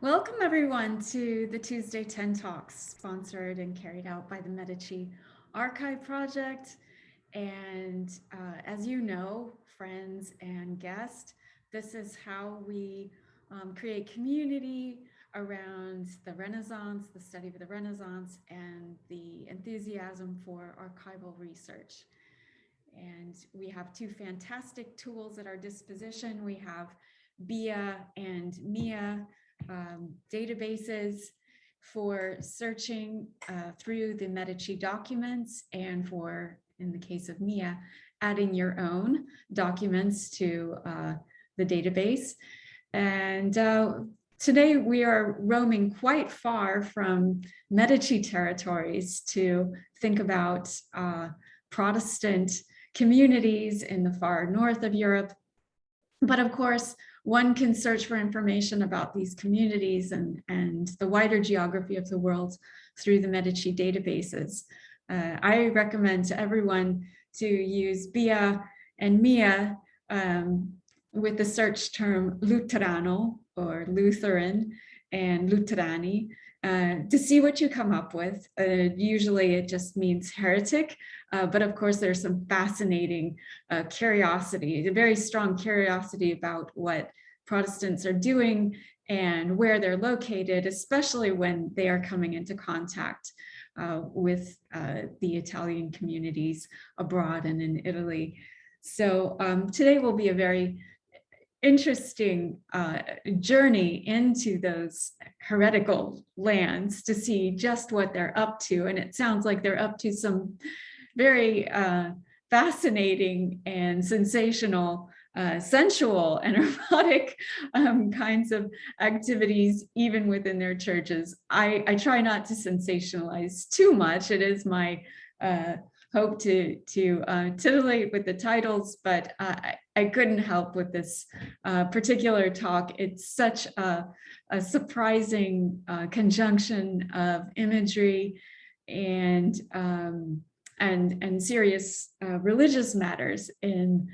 Welcome everyone to the Tuesday 10 Talks, sponsored and carried out by the Medici Archive Project. And as you know, friends and guests, this is how we create community around the Renaissance, the study of the Renaissance, and the enthusiasm for archival research. And we have two fantastic tools at our disposition. We have BIA and MIA databases for searching through the Medici documents, and for, in the case of MIA, adding your own documents to the database. And today we are roaming quite far from Medici territories to think about Protestant communities in the far north of Europe. But of course, one can search for information about these communities and the wider geography of the world through the Medici databases. I recommend to everyone to use BIA and MIA with the search term Luterano or Lutheran and Luterani to see what you come up with. Usually it just means heretic, but of course there's some fascinating curiosity, a very strong curiosity about what Protestants are doing and where they're located, especially when they are coming into contact with the Italian communities abroad and in Italy. So today will be a very interesting journey into those heretical lands to see just what they're up to. And it sounds like they're up to some very fascinating and sensational, sensual and erotic kinds of activities, even within their churches. I try not to sensationalize too much. It is my hope to titillate with the titles, but I couldn't help with this particular talk. It's such a surprising conjunction of imagery and serious religious matters in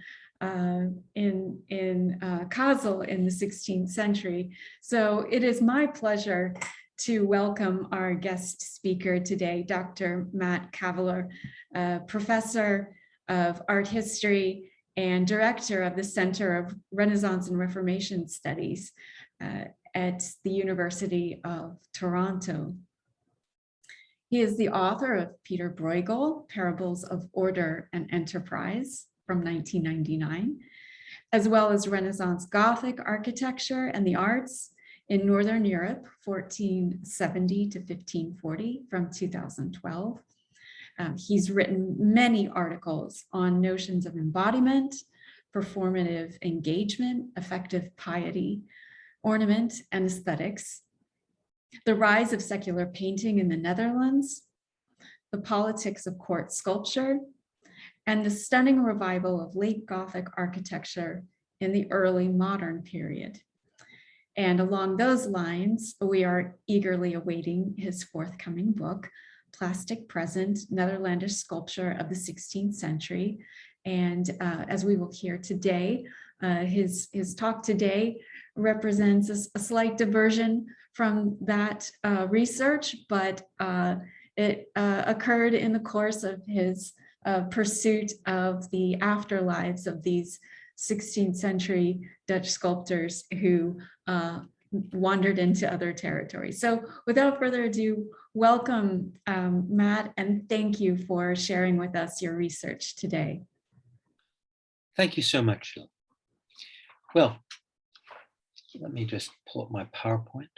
Kassel in the 16th century. So it is my pleasure to welcome our guest speaker today, Dr. Matt Kavaler, professor of art history and director of the Center of Renaissance and Reformation Studies at the University of Toronto. He is the author of Pieter Bruegel, Parables of Order and Enterprise from 1999, as well as Renaissance Gothic architecture and the arts in Northern Europe, 1470 to 1540 from 2012. He's written many articles on notions of embodiment, performative engagement, affective piety, ornament, and aesthetics, the rise of secular painting in the Netherlands, the politics of court sculpture, and the stunning revival of late Gothic architecture in the early modern period. And along those lines, we are eagerly awaiting his forthcoming book, Plastic Present, Netherlandish Sculpture of the 16th Century. And as we will hear today, his talk today represents a slight diversion from that research, but it occurred in the course of his pursuit of the afterlives of these 16th century Dutch sculptors who wandered into other territories. So without further ado, welcome, Matt, and thank you for sharing with us your research today. Thank you so much, Jill. Well, let me just pull up my PowerPoint.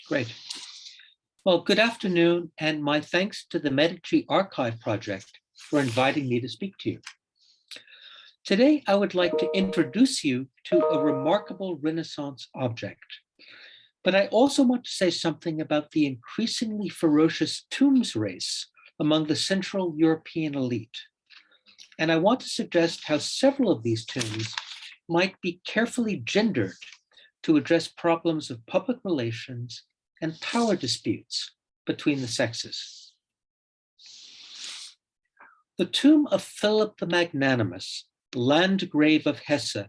Great. Well, good afternoon, and my thanks to the Medici Archive Project for inviting me to speak to you. Today, I would like to introduce you to a remarkable Renaissance object, but I also want to say something about the increasingly ferocious tombs race among the Central European elite. And I want to suggest how several of these tombs might be carefully gendered to address problems of public relations and power disputes between the sexes. The tomb of Philipp the Magnanimous Landgrave of Hesse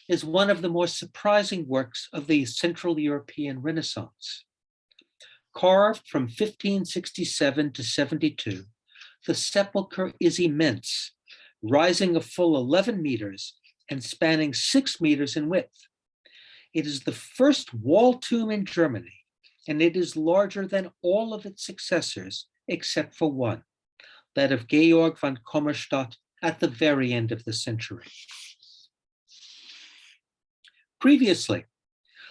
is one of the more surprising works of the Central European Renaissance. Carved from 1567 to 72, the sepulchre is immense, rising a full 11 meters and spanning 6 meters in width. It is the first wall tomb in Germany, and it is larger than all of its successors except for one, that of Georg von Kommerstadt at the very end of the century. Previously,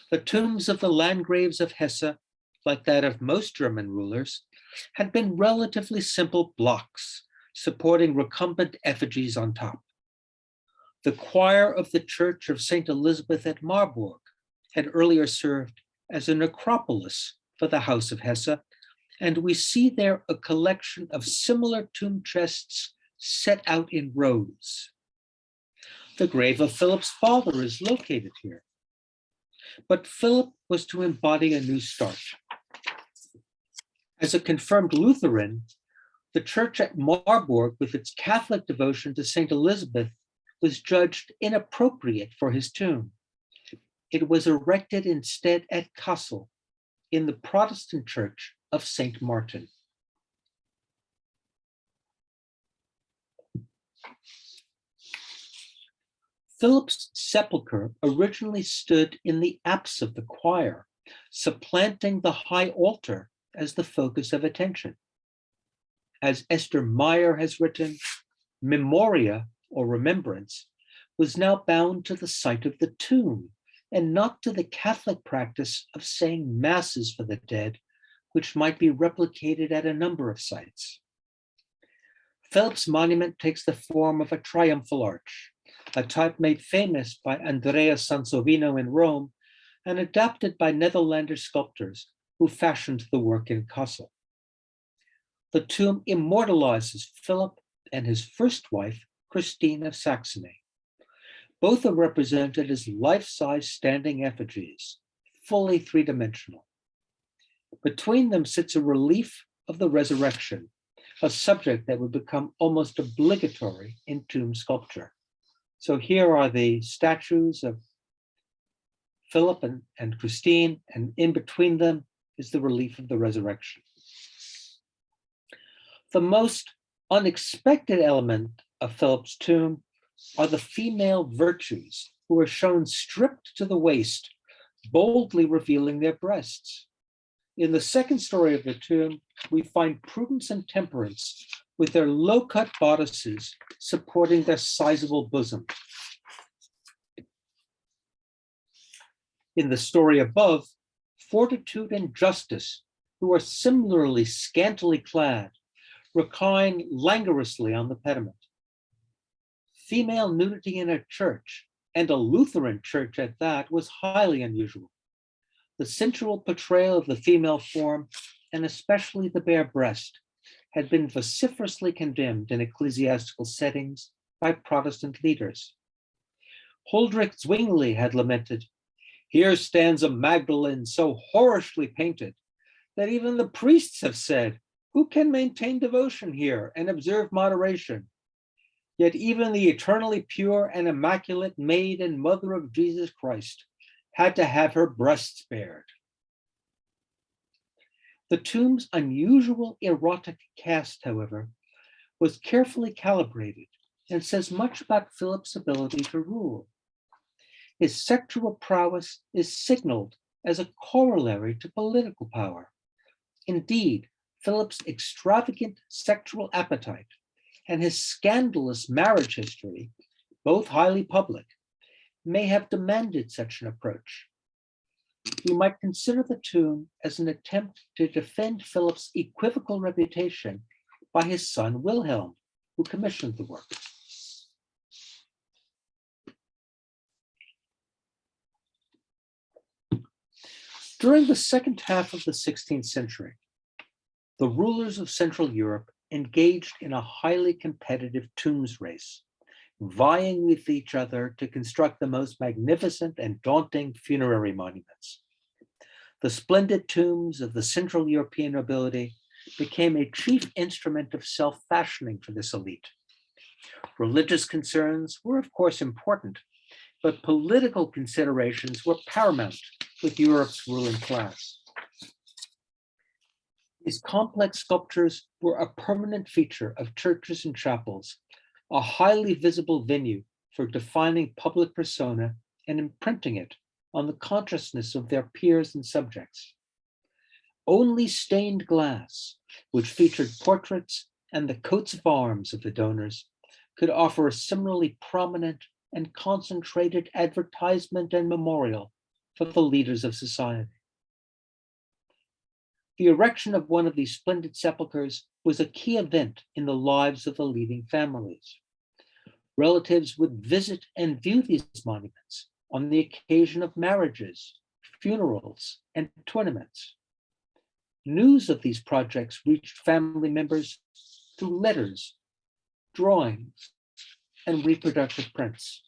the tombs of the Landgraves of Hesse, like that of most German rulers, had been relatively simple blocks supporting recumbent effigies on top. The choir of the Church of St. Elizabeth at Marburg had earlier served as a necropolis for the House of Hesse, and we see there a collection of similar tomb chests set out in rows. The grave of Philipp's father is located here. But Philip was to embody a new start. As a confirmed Lutheran, the church at Marburg, with its Catholic devotion to St. Elizabeth, was judged inappropriate for his tomb. It was erected instead at Kassel, in the Protestant church of St. Martin. Philip's sepulchre originally stood in the apse of the choir, supplanting the high altar as the focus of attention. As Esther Meyer has written, memoria, or remembrance, was now bound to the site of the tomb and not to the Catholic practice of saying masses for the dead, which might be replicated at a number of sites. Philip's monument takes the form of a triumphal arch, a type made famous by Andrea Sansovino in Rome and adapted by Netherlandish sculptors who fashioned the work in Kassel. The tomb immortalizes Philip and his first wife, Christine of Saxony. Both are represented as life-size standing effigies, fully three-dimensional. Between them sits a relief of the resurrection, a subject that would become almost obligatory in tomb sculpture. So here are the statues of Philip and Christine, and in between them is the relief of the resurrection. The most unexpected element of Philip's tomb are the female virtues, who are shown stripped to the waist, boldly revealing their breasts. In the second story of the tomb, we find Prudence and Temperance with their low-cut bodices supporting their sizable bosom. In the story above, Fortitude and Justice, who are similarly scantily clad, recline languorously on the pediment. Female nudity in a church, and a Lutheran church at that, was highly unusual. The sensual portrayal of the female form, and especially the bare breast, had been vociferously condemned in ecclesiastical settings by Protestant leaders. Huldrych Zwingli had lamented, "Here stands a Magdalene so whorishly painted that even the priests have said, 'Who can maintain devotion here and observe moderation?' Yet even the eternally pure and immaculate maid and mother of Jesus Christ had to have her breasts bared." The tomb's unusual erotic cast, however, was carefully calibrated and says much about Philip's ability to rule. His sexual prowess is signaled as a corollary to political power. Indeed, Philip's extravagant sexual appetite and his scandalous marriage history, both highly public, may have demanded such an approach. We might consider the tomb as an attempt to defend Philip's equivocal reputation by his son Wilhelm, who commissioned the work. During the second half of the 16th century, the rulers of Central Europe engaged in a highly competitive tombs race, vying with each other to construct the most magnificent and daunting funerary monuments. The splendid tombs of the Central European nobility became a chief instrument of self-fashioning for this elite. Religious concerns were, of course, important, but political considerations were paramount with Europe's ruling class. These complex sculptures were a permanent feature of churches and chapels, a highly visible venue for defining public persona and imprinting it on the consciousness of their peers and subjects. Only stained glass, which featured portraits and the coats of arms of the donors, could offer a similarly prominent and concentrated advertisement and memorial for the leaders of society. The erection of one of these splendid sepulchres was a key event in the lives of the leading families. Relatives would visit and view these monuments on the occasion of marriages, funerals, and tournaments. News of these projects reached family members through letters, drawings, and reproductive prints.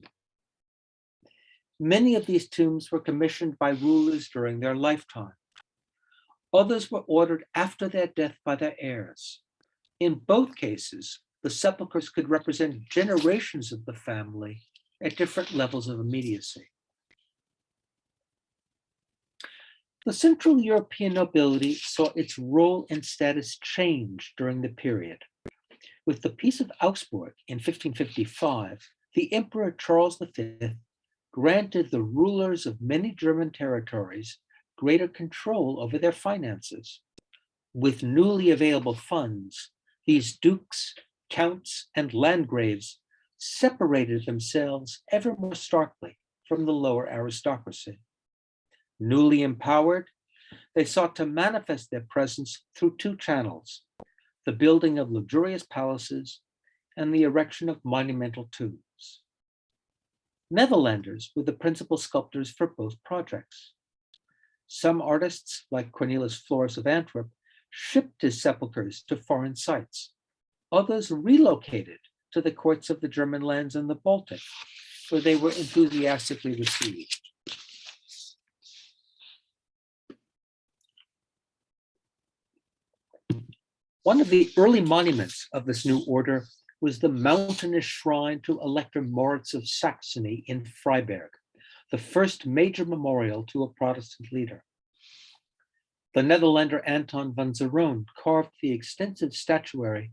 Many of these tombs were commissioned by rulers during their lifetime. Others were ordered after their death by their heirs. In both cases, the sepulchres could represent generations of the family at different levels of immediacy. The Central European nobility saw its role and status change during the period. With the Peace of Augsburg in 1555, the Emperor Charles V granted the rulers of many German territories greater control over their finances. With newly available funds, these dukes, counts, and landgraves separated themselves ever more starkly from the lower aristocracy. Newly empowered, they sought to manifest their presence through two channels: the building of luxurious palaces and the erection of monumental tombs. Netherlanders were the principal sculptors for both projects. Some artists, like Cornelis Florus of Antwerp, shipped his sepulchres to foreign sites. Others relocated to the courts of the German lands in the Baltic, where they were enthusiastically received. One of the early monuments of this new order was the mountainous shrine to Elector Moritz of Saxony in Freiberg, the first major memorial to a Protestant leader. The Netherlander Anton van Zeroon carved the extensive statuary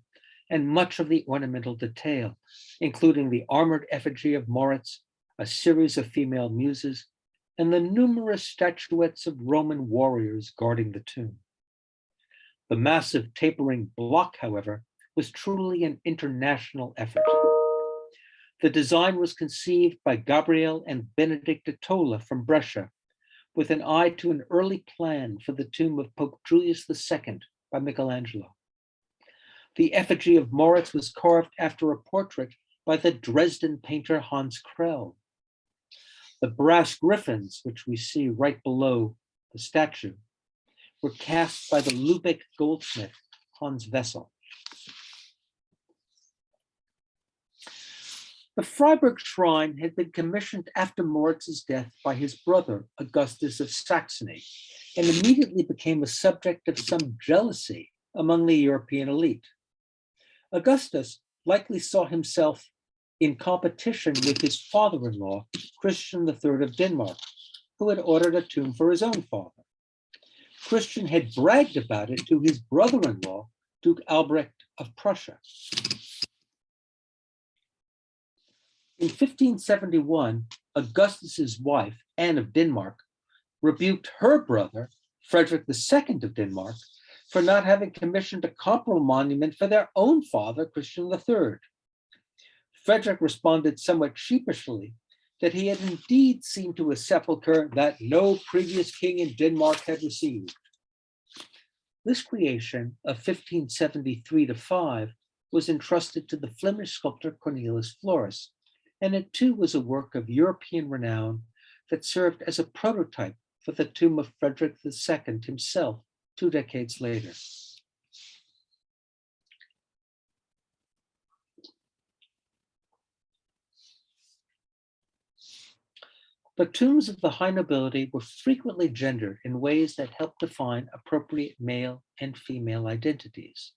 and much of the ornamental detail, including the armored effigy of Moritz, a series of female muses, and the numerous statuettes of Roman warriors guarding the tomb. The massive tapering block, however, was truly an international effort. The design was conceived by Gabriel and Benedict de Tola from Brescia, with an eye to an early plan for the tomb of Pope Julius II by Michelangelo. The effigy of Moritz was carved after a portrait by the Dresden painter Hans Krell. The brass griffins, which we see right below the statue, were cast by the Lübeck goldsmith Hans Wessel. The Freiberg shrine had been commissioned after Moritz's death by his brother, Augustus of Saxony, and immediately became a subject of some jealousy among the European elite. Augustus likely saw himself in competition with his father-in-law, Christian III of Denmark, who had ordered a tomb for his own father. Christian had bragged about it to his brother-in-law, Duke Albrecht of Prussia. In 1571, Augustus's wife, Anne of Denmark, rebuked her brother, Frederick II of Denmark, for not having commissioned a comparable monument for their own father, Christian III. Frederick responded somewhat sheepishly that he had indeed seen to a sepulchre that no previous king in Denmark had received. This creation of 1573-5 was entrusted to the Flemish sculptor Cornelis Florus, and it too was a work of European renown that served as a prototype for the tomb of Frederick II himself 2 decades later. The tombs of the high nobility were frequently gendered in ways that helped define appropriate male and female identities.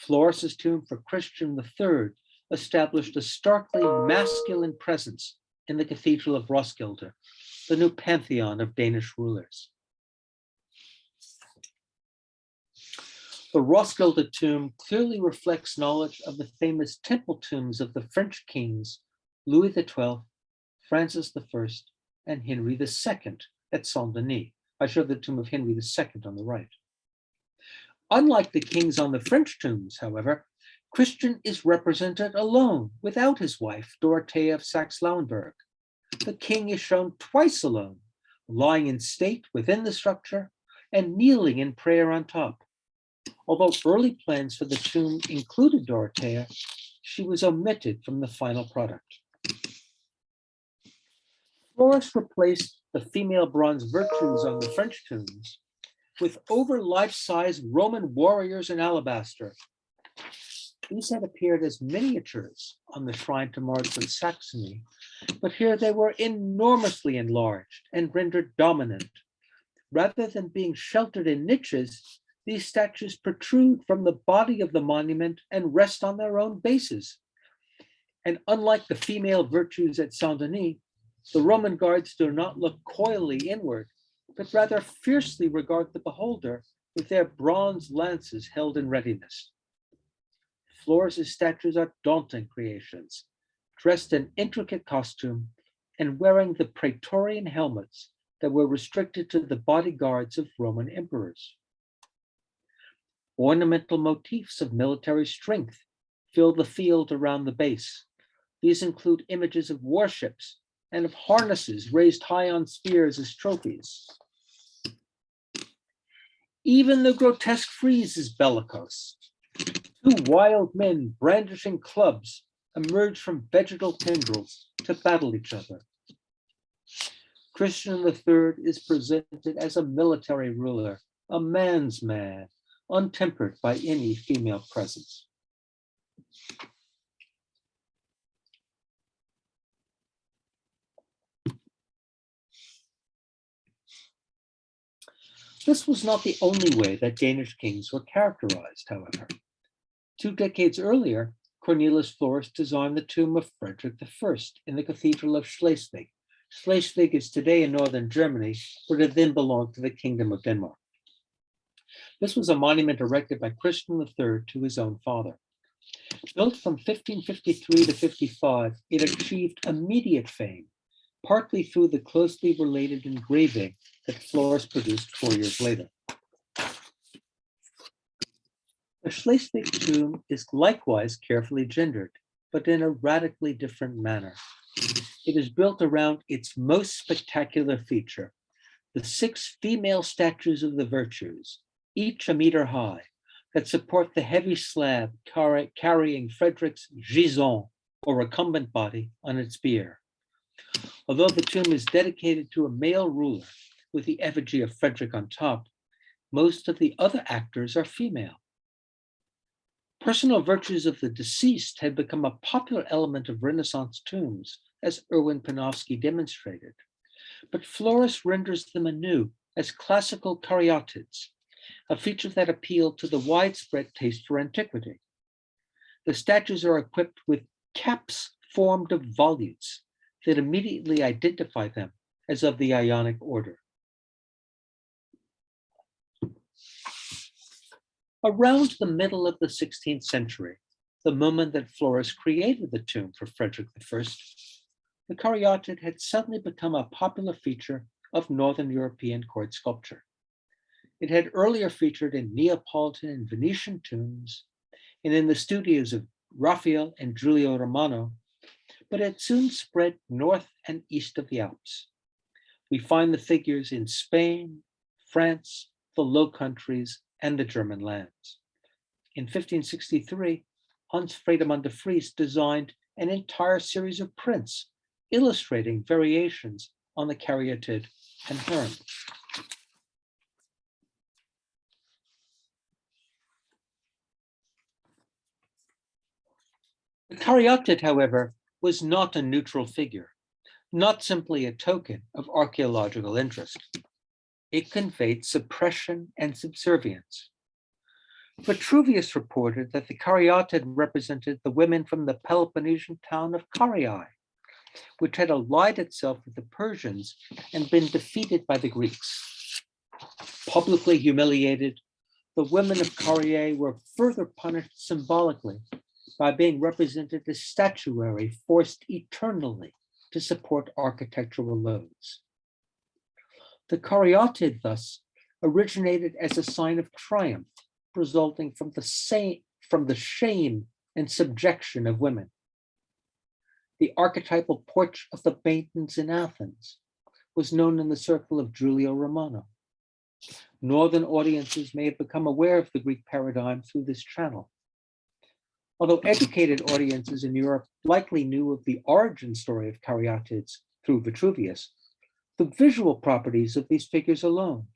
Florus's tomb for Christian III established a starkly masculine presence in the Cathedral of Roskilde, the new pantheon of Danish rulers. The Roskilde tomb clearly reflects knowledge of the famous temple tombs of the French kings Louis XII, Francis I, and Henry II at Saint-Denis. I show the tomb of Henry II on the right. Unlike the kings on the French tombs, however, Christian is represented alone, without his wife, Dorothea of Saxe-Lauenburg. The king is shown twice alone, lying in state within the structure and kneeling in prayer on top. Although early plans for the tomb included Dorothea, she was omitted from the final product. Flores replaced the female bronze virtues on the French tombs with over life-size Roman warriors in alabaster. These had appeared as miniatures on the shrine to Mars of Saxony, but here they were enormously enlarged and rendered dominant. Rather than being sheltered in niches, these statues protrude from the body of the monument and rest on their own bases. And unlike the female virtues at Saint-Denis, the Roman guards do not look coyly inward, but rather fiercely regard the beholder with their bronze lances held in readiness. Flores' statues are daunting creations, dressed in intricate costume and wearing the praetorian helmets that were restricted to the bodyguards of Roman emperors. Ornamental motifs of military strength fill the field around the base. These include images of warships and of harnesses raised high on spears as trophies. Even the grotesque frieze is bellicose. Two wild men brandishing clubs emerge from vegetal tendrils to battle each other. Christian III is presented as a military ruler, a man's man, untempered by any female presence. This was not the only way that Danish kings were characterized, however. 2 decades earlier, Cornelis Flores designed the tomb of Frederick I in the Cathedral of Schleswig. Schleswig is today in northern Germany, but it then belonged to the Kingdom of Denmark. This was a monument erected by Christian III to his own father. Built from 1553 to 55, it achieved immediate fame, partly through the closely related engraving that Flores produced 4 years later. The Schleswig tomb is likewise carefully gendered, but in a radically different manner. It is built around its most spectacular feature, the 6 female statues of the virtues, each a meter high, that support the heavy slab carrying Frederick's gisant, or recumbent body, on its bier. Although the tomb is dedicated to a male ruler with the effigy of Frederick on top, most of the other actors are female. Personal virtues of the deceased had become a popular element of Renaissance tombs, as Erwin Panofsky demonstrated, but Flores renders them anew as classical caryatids, a feature that appealed to the widespread taste for antiquity. The statues are equipped with caps formed of volutes that immediately identify them as of the Ionic order. Around the middle of the 16th century, the moment that Flores created the tomb for Frederick I, the caryatid had suddenly become a popular feature of Northern European court sculpture. It had earlier featured in Neapolitan and Venetian tombs and in the studios of Raphael and Giulio Romano, but it soon spread north and east of the Alps. We find the figures in Spain, France, the Low Countries, and the German lands. In 1563, Hans Friedemann de Vries designed an entire series of prints illustrating variations on the caryatid and heron. The caryatid, however, was not a neutral figure, not simply a token of archaeological interest. It conveyed suppression and subservience. Vitruvius reported that the caryatid represented the women from the Peloponnesian town of Caryae, which had allied itself with the Persians and been defeated by the Greeks. Publicly humiliated, the women of Caryae were further punished symbolically by being represented as statuary forced eternally to support architectural loads. The caryatid thus originated as a sign of triumph, resulting from the shame and subjection of women. The archetypal porch of the maidens in Athens was known in the circle of Giulio Romano. Northern audiences may have become aware of the Greek paradigm through this channel. Although educated audiences in Europe likely knew of the origin story of caryatids through Vitruvius, the visual properties of these figures alone,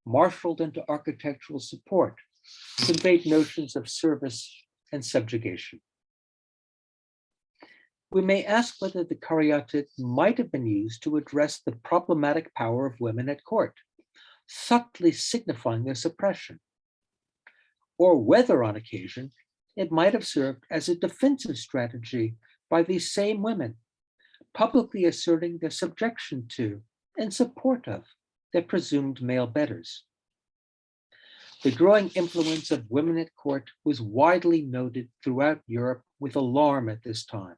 marshaled into architectural support, conveyed notions of service and subjugation. We may ask whether the caryatid might have been used to address the problematic power of women at court, subtly signifying their suppression, or whether on occasion it might have served as a defensive strategy by these same women, publicly asserting their subjection to and support of their presumed male betters. The growing influence of women at court was widely noted throughout Europe with alarm at this time.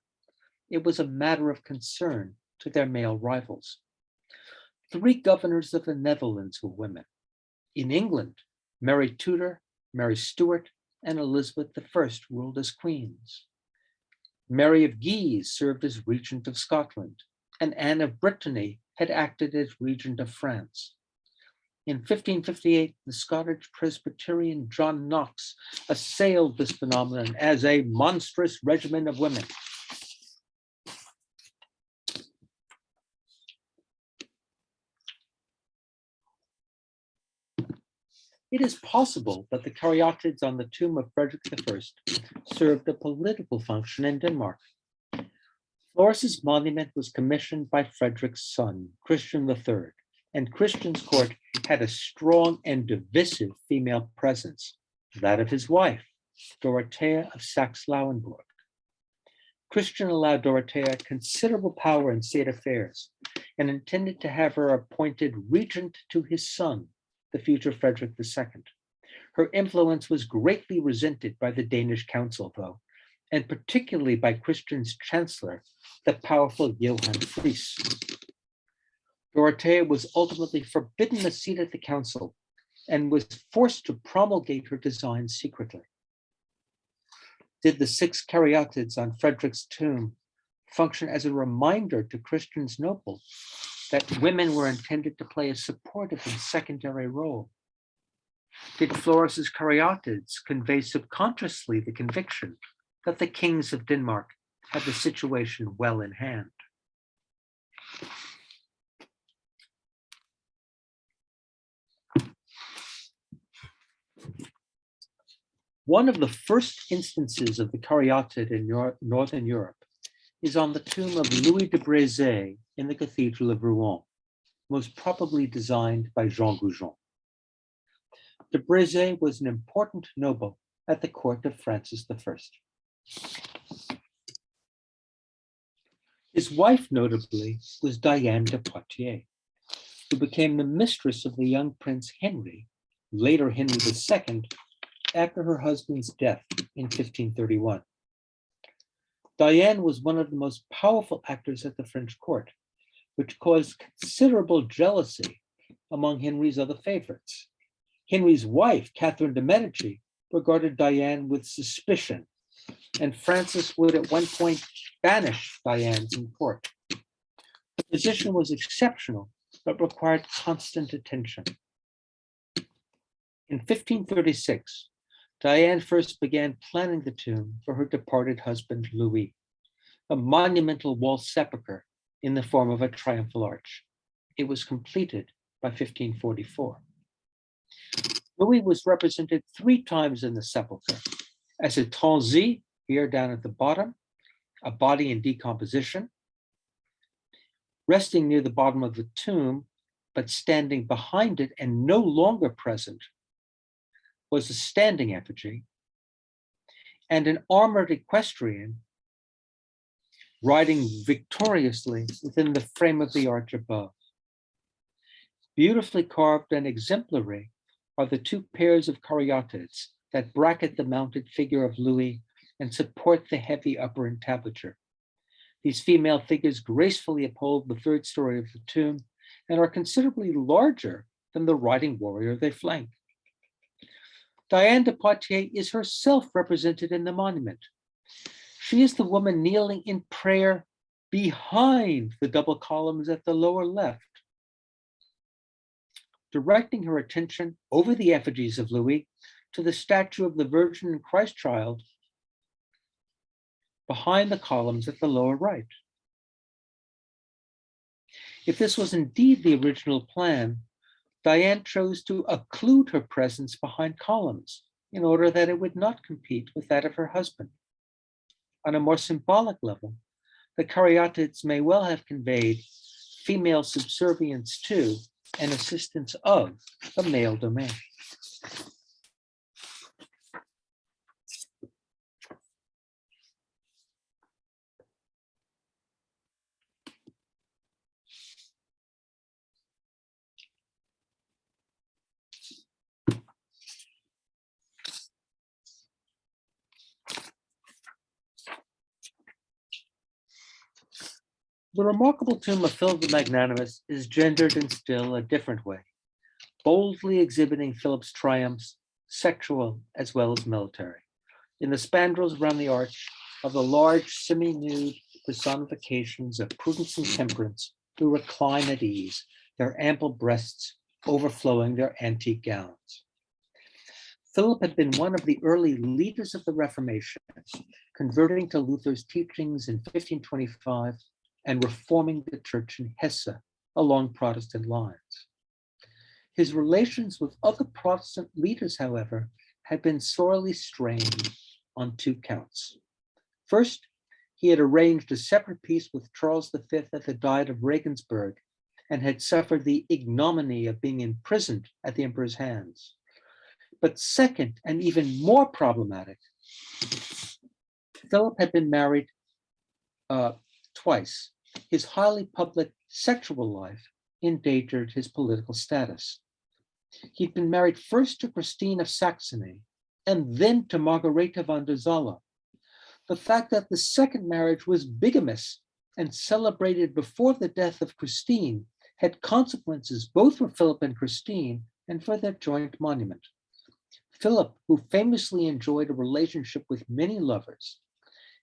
It was a matter of concern to their male rivals. 3 governors of the Netherlands were women. In England, Mary Tudor, Mary Stuart, and Elizabeth I ruled as queens. Mary of Guise served as regent of Scotland, and Anne of Brittany had acted as regent of France. In 1558, the Scottish Presbyterian John Knox assailed this phenomenon as a monstrous regimen of women. It is possible that the caryatids on the tomb of Frederick I served a political function in Denmark. Floris's monument was commissioned by Frederick's son, Christian III, and Christian's court had a strong and divisive female presence, that of his wife, Dorothea of Saxe-Lauenburg. Christian allowed Dorothea considerable power in state affairs and intended to have her appointed regent to his son, the future Frederick II. Her influence was greatly resented by the Danish council, though, and particularly by Christian's chancellor, the powerful Johann Fries. Dorothea was ultimately forbidden a seat at the council and was forced to promulgate her designs secretly. Did the 6 caryatids on Frederick's tomb function as a reminder to Christian's nobles that women were intended to play a supportive and secondary role? Did Floris's caryatids convey subconsciously the conviction that the kings of Denmark had the situation well in hand? One of the first instances of the caryatid in Northern Europe is on the tomb of Louis de Brezé in the Cathedral of Rouen, most probably designed by Jean Goujon. De Brezé was an important noble at the court of Francis I. His wife, notably, was Diane de Poitiers, who became the mistress of the young Prince Henry, later Henry II, after her husband's death in 1531. Diane was one of the most powerful actors at the French court, which caused considerable jealousy among Henry's other favorites. Henry's wife, Catherine de' Medici, regarded Diane with suspicion, and Francis would at one point banish Diane from court. The position was exceptional, but required constant attention. In 1536, Diane first began planning the tomb for her departed husband, Louis, a monumental wall sepulchre in the form of a triumphal arch. It was completed by 1544. Louis was represented 3 times in the sepulchre, as a tanzi, here down at the bottom, a body in decomposition, resting near the bottom of the tomb, but standing behind it and no longer present, was a standing effigy, and an armored equestrian riding victoriously within the frame of the arch above. Beautifully carved and exemplary are the two pairs of caryatids that bracket the mounted figure of Louis and support the heavy upper entablature. These female figures gracefully uphold the third story of the tomb and are considerably larger than the riding warrior they flank. Diane de Poitiers is herself represented in the monument. She is the woman kneeling in prayer behind the double columns at the lower left, directing her attention over the effigies of Louis to the statue of the Virgin and Christ Child behind the columns at the lower right. If this was indeed the original plan, Diane chose to occlude her presence behind columns in order that it would not compete with that of her husband. On a more symbolic level, the caryatids may well have conveyed female subservience to and assistance of the male domain. The remarkable tomb of Philip the Magnanimous is gendered in still a different way, boldly exhibiting Philip's triumphs, sexual as well as military. In the spandrels around the arch of the large semi-nude personifications of prudence and temperance who recline at ease, their ample breasts overflowing their antique gowns. Philip had been one of the early leaders of the Reformation, converting to Luther's teachings in 1525 and reforming the church in Hesse along Protestant lines. His relations with other Protestant leaders, however, had been sorely strained on two counts. First, he had arranged a separate peace with Charles V at the Diet of Regensburg and had suffered the ignominy of being imprisoned at the emperor's hands. But second, and even more problematic, Philip had been married twice. His highly public sexual life endangered his political status. He'd been married first to Christine of Saxony and then to Margaretha von der Zolla. The fact that the second marriage was bigamous and celebrated before the death of Christine had consequences both for Philip and Christine and for their joint monument. Philip, who famously enjoyed a relationship with many lovers,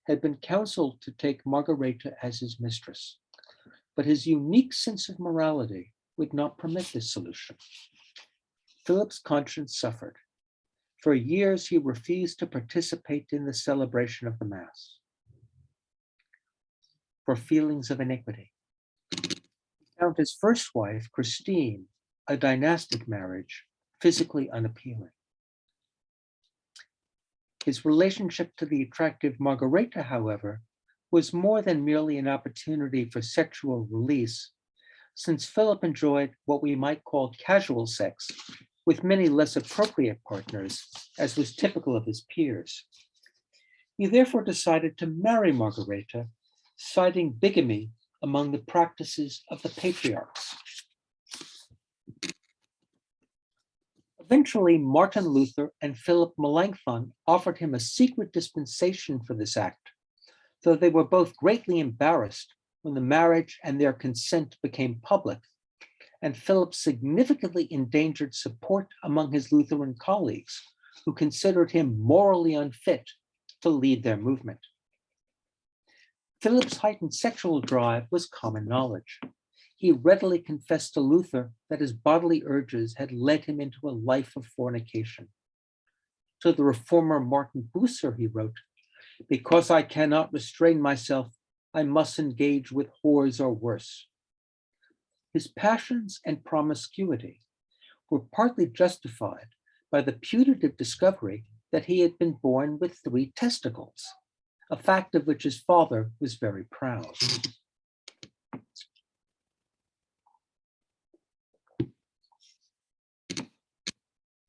had been counseled to take Margaretha as his mistress, but his unique sense of morality would not permit this solution. Philip's conscience suffered. For years, he refused to participate in the celebration of the Mass for feelings of iniquity. He found his first wife, Christine, a dynastic marriage, physically unappealing. His relationship to the attractive Margaretha, however, was more than merely an opportunity for sexual release, since Philip enjoyed what we might call casual sex with many less appropriate partners, as was typical of his peers. He therefore decided to marry Margaretha, citing bigamy among the practices of the patriarchs. Eventually, Martin Luther and Philip Melanchthon offered him a secret dispensation for this act, though they were both greatly embarrassed when the marriage and their consent became public, and Philip significantly endangered support among his Lutheran colleagues, who considered him morally unfit to lead their movement. Philip's heightened sexual drive was common knowledge. He readily confessed to Luther that his bodily urges had led him into a life of fornication. To the reformer Martin Bucer, he wrote, "Because I cannot restrain myself, I must engage with whores or worse." His passions and promiscuity were partly justified by the putative discovery that he had been born with 3 testicles, a fact of which his father was very proud.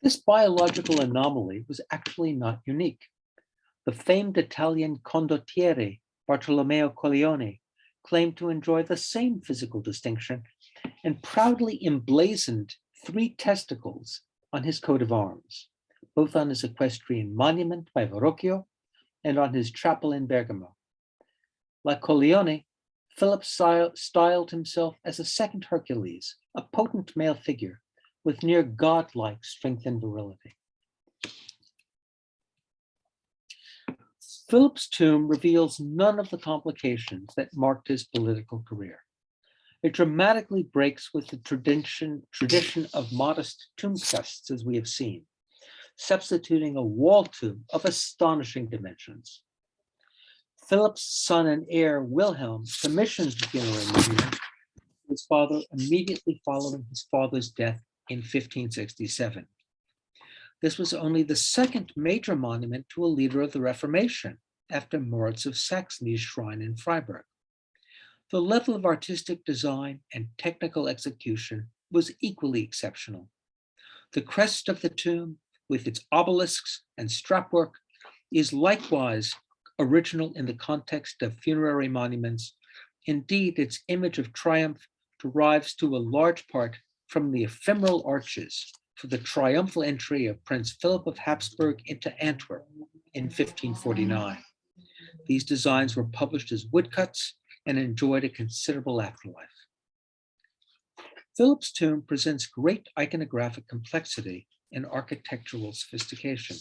This biological anomaly was actually not unique. The famed Italian condottiere Bartolomeo Colleone claimed to enjoy the same physical distinction and proudly emblazoned 3 testicles on his coat of arms, both on his equestrian monument by Verrocchio and on his chapel in Bergamo. Like Colleone, Philipp styled himself as a second Hercules, a potent male figure with near godlike strength and virility. Philipp's tomb reveals none of the complications that marked his political career. It dramatically breaks with the tradition of modest tomb crests, as we have seen, substituting a wall tomb of astonishing dimensions. Philipp's son and heir, Wilhelm, commissioned the funerary monument to his father immediately following his father's death in 1567. This was only the second major monument to a leader of the Reformation, after Moritz of Saxony's shrine in Freiburg. The level of artistic design and technical execution was equally exceptional. The crest of the tomb, with its obelisks and strapwork, is likewise original in the context of funerary monuments. Indeed, its image of triumph derives to a large part from the ephemeral arches for the triumphal entry of Prince Philip of Habsburg into Antwerp in 1549. These designs were published as woodcuts and enjoyed a considerable afterlife. Philip's tomb presents great iconographic complexity and architectural sophistication.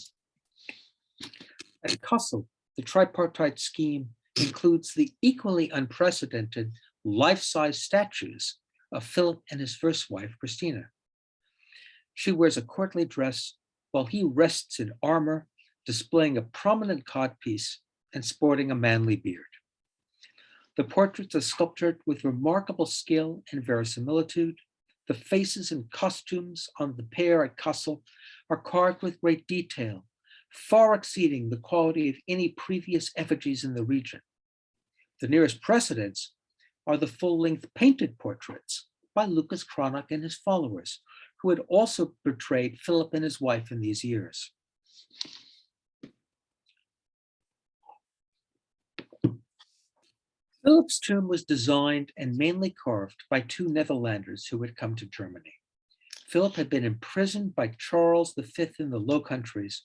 At Kassel, the tripartite scheme includes the equally unprecedented life-size statues of Philip and his first wife, Christina. She wears a courtly dress while he rests in armor, displaying a prominent codpiece and sporting a manly beard. The portraits are sculptured with remarkable skill and verisimilitude. The faces and costumes on the pair at Kassel are carved with great detail, far exceeding the quality of any previous effigies in the region. The nearest precedents are the full-length painted portraits by Lucas Cranach and his followers, who had also portrayed Philip and his wife in these years. Philip's tomb was designed and mainly carved by 2 Netherlanders who had come to Germany. Philip had been imprisoned by Charles V in the Low Countries,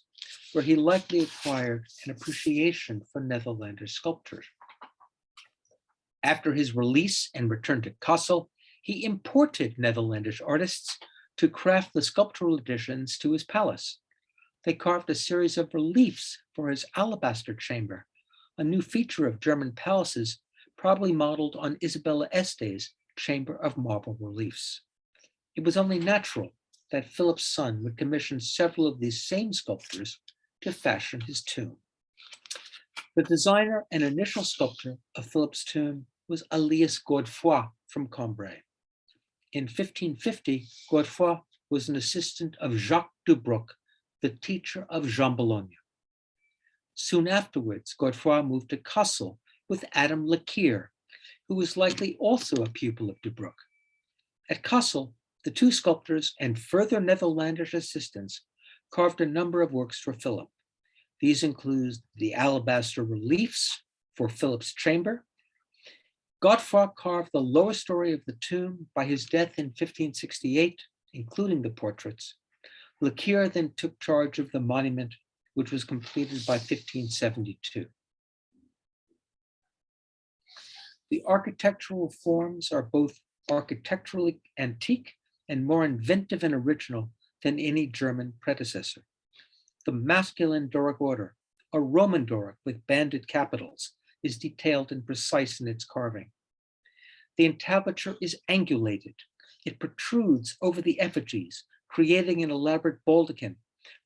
where he likely acquired an appreciation for Netherlandish sculpture. After his release and return to Kassel, he imported Netherlandish artists to craft the sculptural additions to his palace. They carved a series of reliefs for his alabaster chamber, a new feature of German palaces, probably modeled on Isabella Este's chamber of marble reliefs. It was only natural that Philip's son would commission several of these same sculptors to fashion his tomb. The designer and initial sculptor of Philip's tomb was Elias Godefroy from Cambrai. In 1550, Godefroy was an assistant of Jacques Dubroc, the teacher of Jean Bologna. Soon afterwards, Godefroy moved to Kassel with Adam Lequier, who was likely also a pupil of Dubroc. At Kassel, the 2 sculptors and further Netherlandish assistants carved a number of works for Philip. These include the alabaster reliefs for Philip's chamber. Godefroy carved the lower story of the tomb by his death in 1568, including the portraits. Lequier then took charge of the monument, which was completed by 1572. The architectural forms are both architecturally antique and more inventive and original than any German predecessor. The masculine Doric order, a Roman Doric with banded capitals, is detailed and precise in its carving. The entablature is angulated. It protrudes over the effigies, creating an elaborate baldachin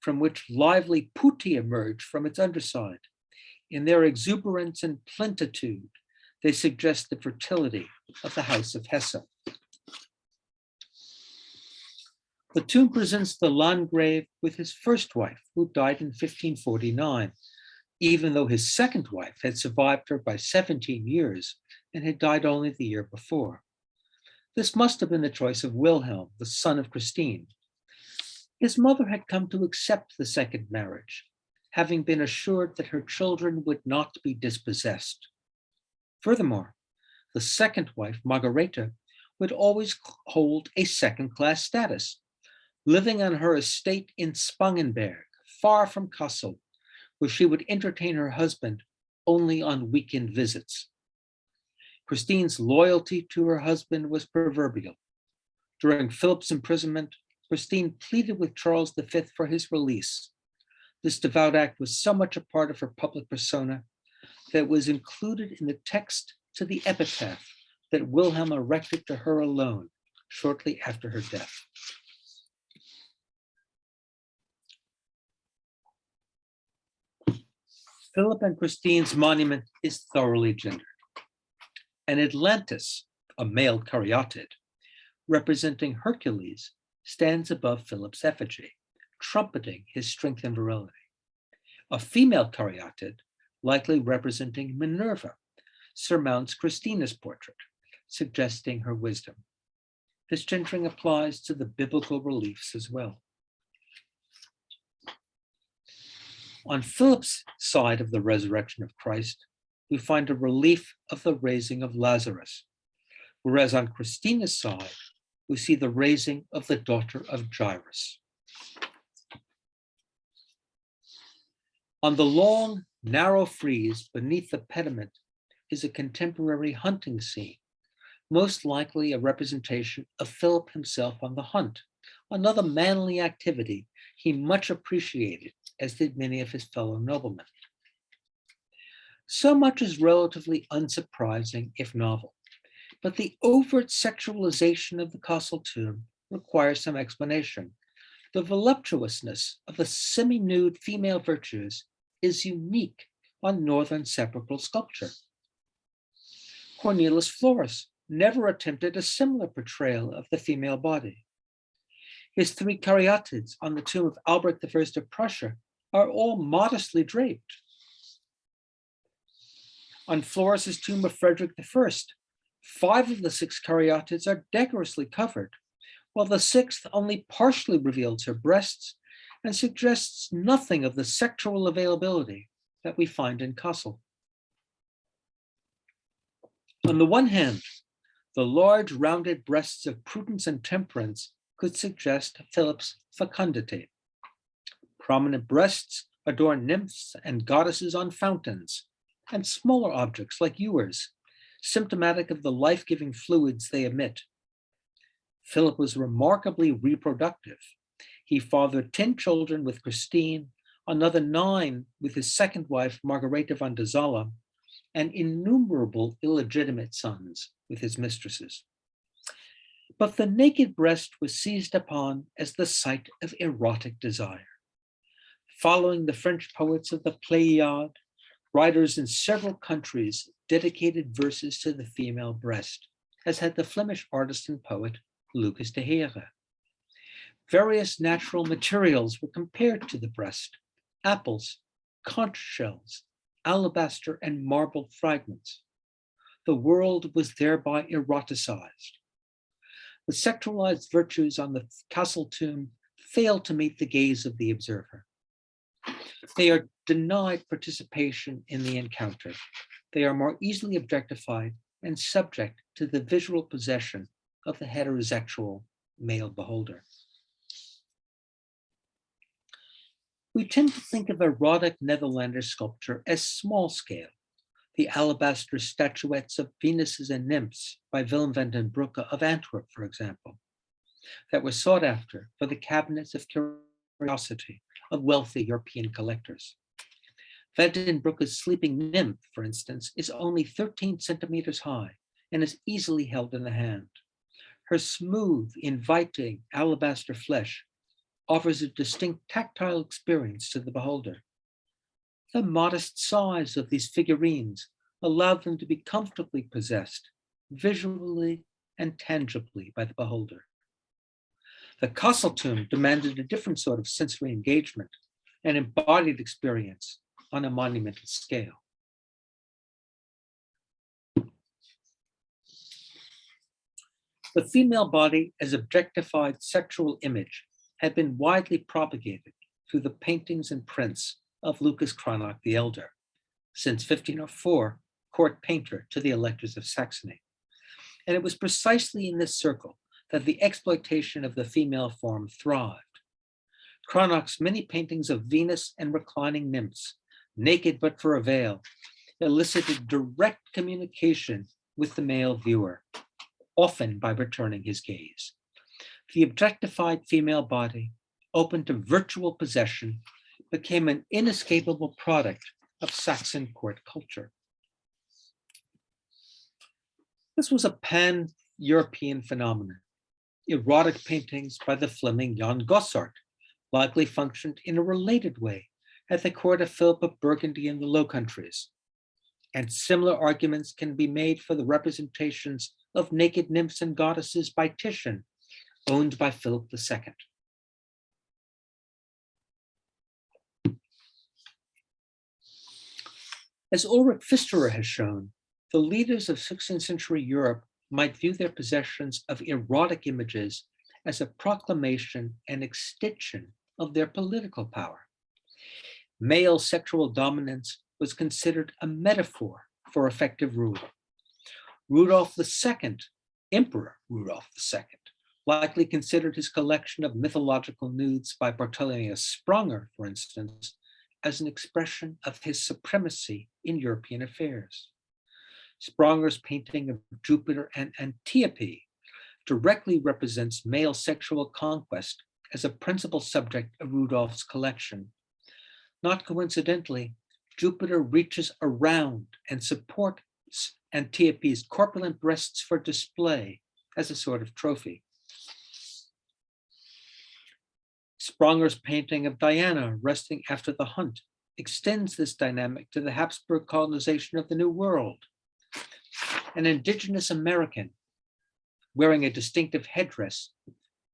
from which lively putti emerge from its underside. In their exuberance and plenitude, they suggest the fertility of the House of Hesse. The tomb presents the Landgrave with his first wife, who died in 1549, even though his second wife had survived her by 17 years and had died only the year before. This must have been the choice of Wilhelm, the son of Christine. His mother had come to accept the second marriage, having been assured that her children would not be dispossessed. Furthermore, the second wife, Margareta, would always hold a second-class status, living on her estate in Spangenberg, far from Kassel, where she would entertain her husband only on weekend visits. Christine's loyalty to her husband was proverbial. During Philipp's imprisonment, Christine pleaded with Charles V for his release. This devout act was so much a part of her public persona that it was included in the text to the epitaph that Wilhelm erected to her alone shortly after her death. Philip and Christine's monument is thoroughly gendered. An Atlantis, a male caryatid, representing Hercules, stands above Philip's effigy, trumpeting his strength and virility. A female caryatid, likely representing Minerva, surmounts Christina's portrait, suggesting her wisdom. This gendering applies to the biblical reliefs as well. On Philip's side of the resurrection of Christ, we find a relief of the raising of Lazarus, whereas on Christina's side, we see the raising of the daughter of Jairus. On the long, narrow frieze beneath the pediment is a contemporary hunting scene, most likely a representation of Philip himself on the hunt, another manly activity he much appreciated, as did many of his fellow noblemen. So much is relatively unsurprising, if novel, but the overt sexualization of the Kassel tomb requires some explanation. The voluptuousness of the semi-nude female virtues is unique on Northern sepulchral sculpture. Cornelius Florus never attempted a similar portrayal of the female body. His three caryatids on the tomb of Albrecht I of Prussia are all modestly draped. On Florus's tomb of Frederick I, 5 of the 6 caryatids are decorously covered, while the 6th only partially reveals her breasts and suggests nothing of the sexual availability that we find in Kassel. On the one hand, the large rounded breasts of Prudence and Temperance could suggest Philip's fecundity. Prominent breasts adorn nymphs and goddesses on fountains, and smaller objects like ewers, symptomatic of the life-giving fluids they emit. Philip was remarkably reproductive. He fathered 10 children with Christine, another 9 with his second wife, Margareta von der Zala, and innumerable illegitimate sons with his mistresses. But the naked breast was seized upon as the site of erotic desire. Following the French poets of the Pléiade, writers in several countries dedicated verses to the female breast, as had the Flemish artist and poet Lucas de Heere. Various natural materials were compared to the breast: apples, conch shells, alabaster, and marble fragments. The world was thereby eroticized. The sexualized virtues on the Kassel tomb fail to meet the gaze of the observer. They are denied participation in the encounter. They are more easily objectified and subject to the visual possession of the heterosexual male beholder. We tend to think of erotic Netherlandish sculpture as small scale. The alabaster statuettes of Venuses and Nymphs by Willem van den Broeke of Antwerp, for example, that were sought after for the cabinets of curiosity of wealthy European collectors. Van den Broeke's sleeping nymph, for instance, is only 13 centimeters high and is easily held in the hand. Her smooth, inviting alabaster flesh offers a distinct tactile experience to the beholder. The modest size of these figurines allowed them to be comfortably possessed, visually and tangibly, by the beholder. The Kassel tomb demanded a different sort of sensory engagement, an embodied experience on a monumental scale. The female body as objectified sexual image had been widely propagated through the paintings and prints of Lucas Cranach the Elder, since 1504, court painter to the electors of Saxony. And it was precisely in this circle that the exploitation of the female form thrived. Cranach's many paintings of Venus and reclining nymphs, naked but for a veil, elicited direct communication with the male viewer, often by returning his gaze. The objectified female body, open to virtual possession, became an inescapable product of Saxon court culture. This was a pan-European phenomenon. Erotic paintings by the Fleming Jan Gossart likely functioned in a related way at the court of Philip of Burgundy in the Low Countries. And similar arguments can be made for the representations of naked nymphs and goddesses by Titian, owned by Philip II. As Ulrich Pfisterer has shown, the leaders of 16th century Europe might view their possessions of erotic images as a proclamation and extension of their political power. Male sexual dominance was considered a metaphor for affective rule. Rudolf II, Emperor Rudolf II, likely considered his collection of mythological nudes by Bartholomeus Spranger, for instance, as an expression of his supremacy in European affairs. Spranger's painting of Jupiter and Antiope directly represents male sexual conquest as a principal subject of Rudolph's collection. Not coincidentally, Jupiter reaches around and supports Antiope's corpulent breasts for display as a sort of trophy. Spranger's painting of Diana resting after the hunt extends this dynamic to the Habsburg colonization of the New World. An indigenous American wearing a distinctive headdress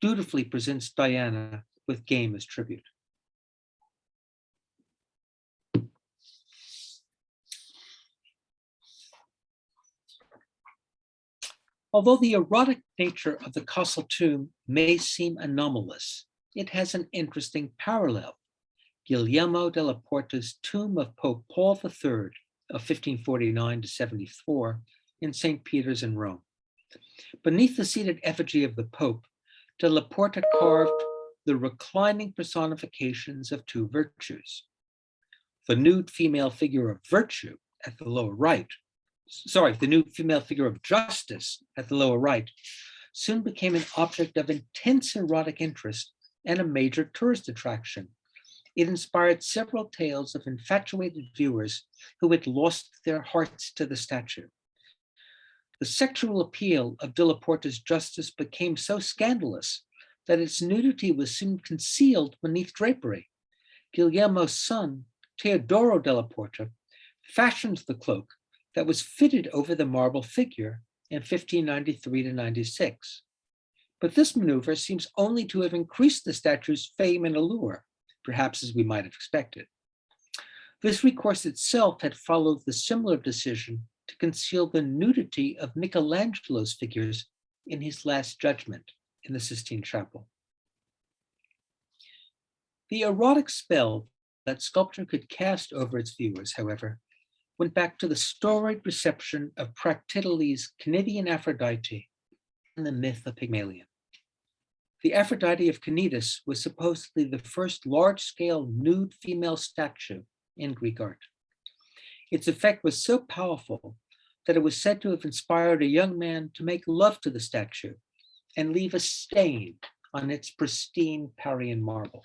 dutifully presents Diana with game as tribute. Although the erotic nature of the Kassel tomb may seem anomalous, it has an interesting parallel. Guillermo della Porta's tomb of Pope Paul III of 1549 to 74 in St. Peter's in Rome. Beneath the seated effigy of the Pope, della Porta carved the reclining personifications of two virtues. The nude female figure of virtue at the lower right, the nude female figure of justice at the lower right, soon became an object of intense erotic interest and a major tourist attraction. It inspired several tales of infatuated viewers who had lost their hearts to the statue. The sexual appeal of della Porta's justice became so scandalous that its nudity was soon concealed beneath drapery. Guillermo's son, Teodoro della Porta, fashioned the cloak that was fitted over the marble figure in 1593 to 96. But this maneuver seems only to have increased the statue's fame and allure, perhaps as we might have expected. This recourse itself had followed the similar decision to conceal the nudity of Michelangelo's figures in his Last Judgment in the Sistine Chapel. The erotic spell that sculpture could cast over its viewers, however, went back to the storied reception of Praxiteles' Cnidian Aphrodite and the myth of Pygmalion. The Aphrodite of Cnidus was supposedly the first large-scale nude female statue in Greek art. Its effect was so powerful that it was said to have inspired a young man to make love to the statue and leave a stain on its pristine Parian marble.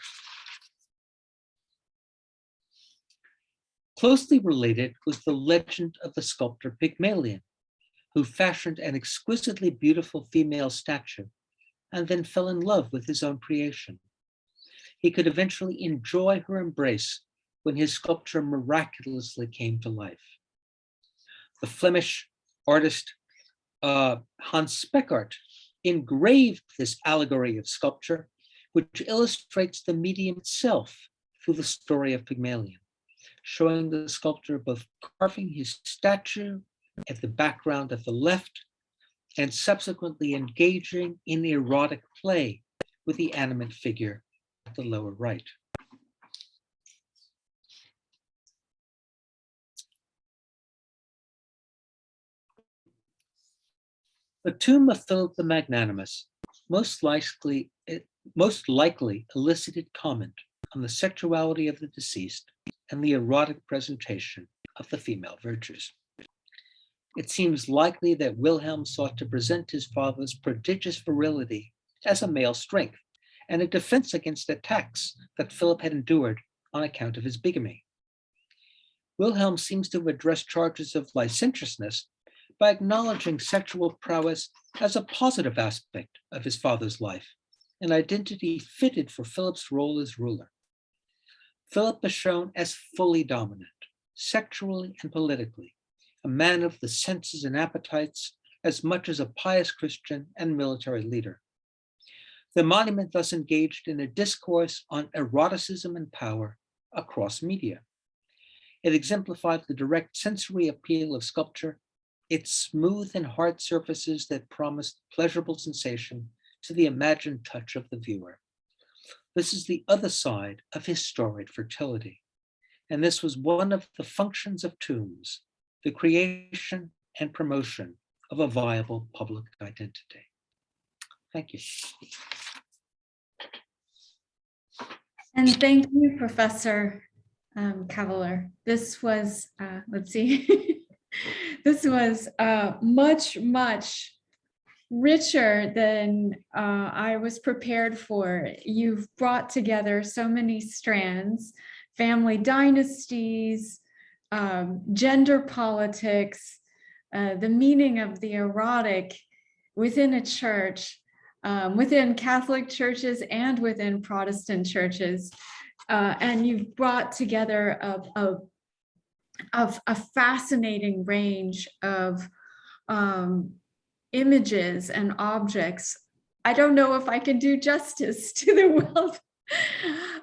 Closely related was the legend of the sculptor Pygmalion, who fashioned an exquisitely beautiful female statue and then fell in love with his own creation. He could eventually enjoy her embrace when his sculpture miraculously came to life. The Flemish artist Hans Speckart engraved this allegory of sculpture, which illustrates the medium itself through the story of Pygmalion, showing the sculptor both carving his statue at the background at the left and subsequently engaging in erotic play with the animate figure the lower right. The tomb of Philip the Magnanimous most likely elicited comment on the sexuality of the deceased and the erotic presentation of the female virtues. It seems likely that Wilhelm sought to present his father's prodigious virility as a male strength and a defense against attacks that Philip had endured on account of his bigamy. Wilhelm seems to have addressed charges of licentiousness by acknowledging sexual prowess as a positive aspect of his father's life, an identity fitted for Philip's role as ruler. Philip is shown as fully dominant, sexually and politically, a man of the senses and appetites as much as a pious Christian and military leader. The monument thus engaged in a discourse on eroticism and power across media. It exemplified the direct sensory appeal of sculpture, its smooth and hard surfaces that promised pleasurable sensation to the imagined touch of the viewer. This is the other side of his storied fertility. And this was one of the functions of tombs, the creation and promotion of a viable public identity. Thank you. And thank you, Professor Kavaler. This was, let's see, this was much, much richer than I was prepared for. You've brought together so many strands, family dynasties, gender politics, the meaning of the erotic within a church, within Catholic churches and within Protestant churches. And you've brought together a fascinating range of images and objects. I don't know if I can do justice to the wealth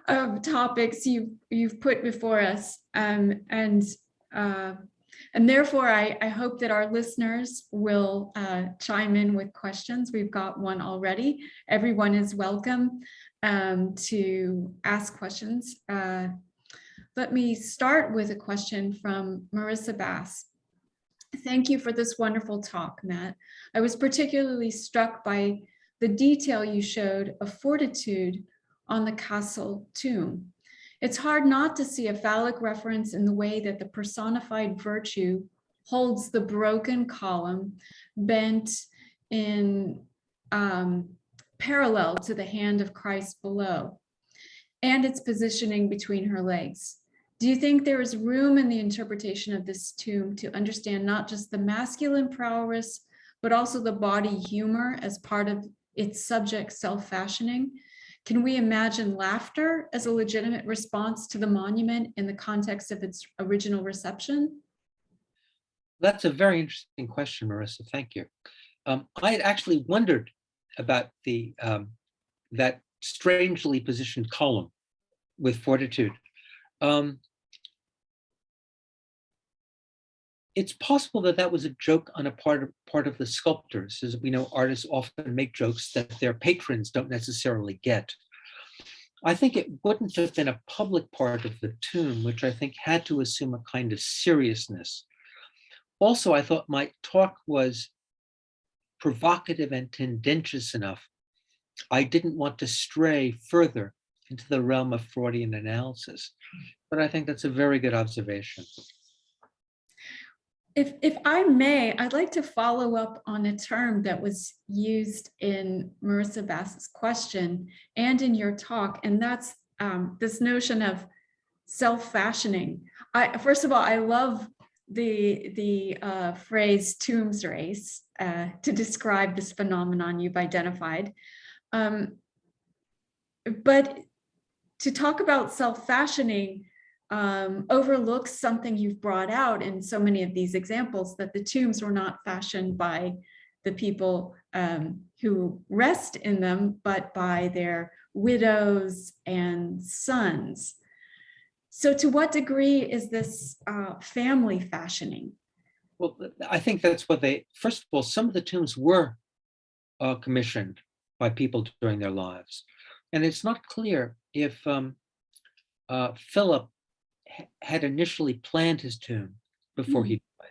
of topics you've put before us, and therefore I hope that our listeners will chime in with questions. We've got one already. Everyone is welcome to ask questions. Let me start with a question from Marissa Bass. Thank you for this wonderful talk, Matt. I was particularly struck by the detail you showed of fortitude on the Kassel tomb. It's hard not to see a phallic reference in the way that the personified virtue holds the broken column bent in parallel to the hand of Christ below, and its positioning between her legs. Do you think there is room in the interpretation of this tomb to understand not just the masculine prowess, but also the body humor as part of its subject self-fashioning? Can we imagine laughter as a legitimate response to the monument in the context of its original reception? That's a very interesting question, Marissa. Thank you. I had actually wondered about the that strangely positioned column with fortitude. It's possible that that was a joke on a part of the sculptors. As we know, artists often make jokes that their patrons don't necessarily get. I think it wouldn't have been a public part of the tomb, which I think had to assume a kind of seriousness. Also, I thought my talk was provocative and tendentious enough. I didn't want to stray further into the realm of Freudian analysis, but I think that's a very good observation. If I may, I'd like to follow up on a term that was used in Marissa Bass's question and in your talk, and that's this notion of self-fashioning. First of all, I love the phrase tombs race to describe this phenomenon you've identified. But to talk about self-fashioning overlooks something you've brought out in so many of these examples, that the tombs were not fashioned by the people who rest in them, but by their widows and sons. So to what degree is this family fashioning? Well, I think that's what first of all, some of the tombs were commissioned by people during their lives. And it's not clear if Philipp had initially planned his tomb before he died,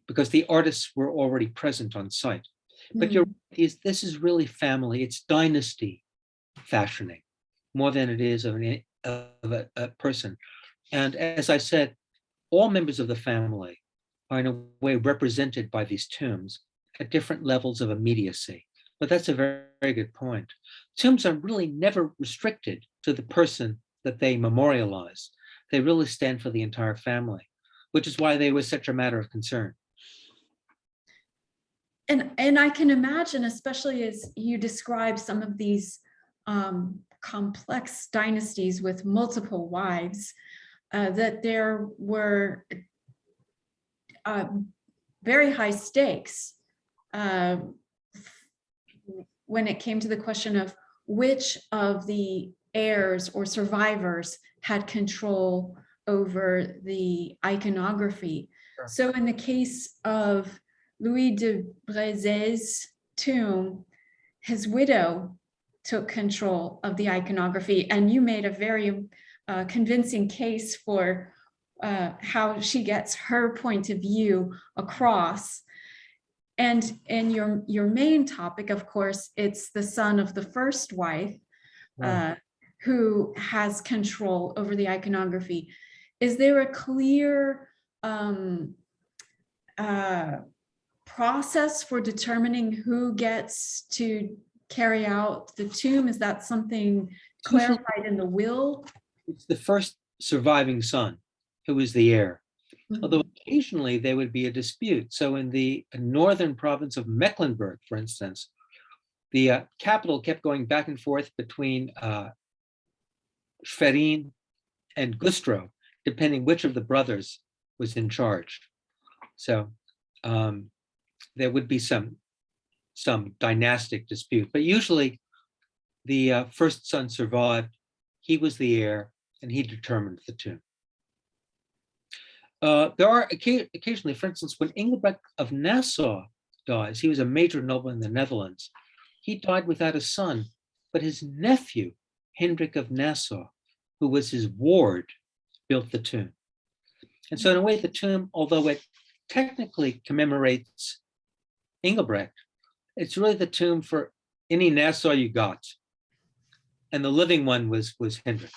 because the artists were already present on site. But this is really family, it's dynasty fashioning more than it is of a person. And as I said, all members of the family are in a way represented by these tombs at different levels of immediacy. But that's a very, very good point. Tombs are really never restricted to the person that they memorialize. They really stand for the entire family, which is why they were such a matter of concern. And I can imagine, especially as you describe some of these complex dynasties with multiple wives, that there were very high stakes when it came to the question of which of the heirs or survivors had control over the iconography. Sure. So in the case of Louis de Brézé's tomb, his widow took control of the iconography, and you made a very convincing case for how she gets her point of view across. And your main topic, of course, it's the son of the first wife, who has control over the iconography. Is there a clear process for determining who gets to carry out the tomb? Is that something clarified in the will? It's the first surviving son who is the heir. Although occasionally there would be a dispute. So in the northern province of Mecklenburg, for instance, the capital kept going back and forth between Schwerin and Güstrow, depending which of the brothers was in charge. So there would be some dynastic dispute, but usually the first son survived, he was the heir, and he determined the tomb. There are occasionally, for instance, when Engelbrecht of Nassau dies, he was a major noble in the Netherlands. He died without a son, but his nephew, Hendrik of Nassau, who was his ward, built the tomb. And so in a way, the tomb, although it technically commemorates Engelbrecht, it's really the tomb for any Nassau you got. And the living one was Hendrik.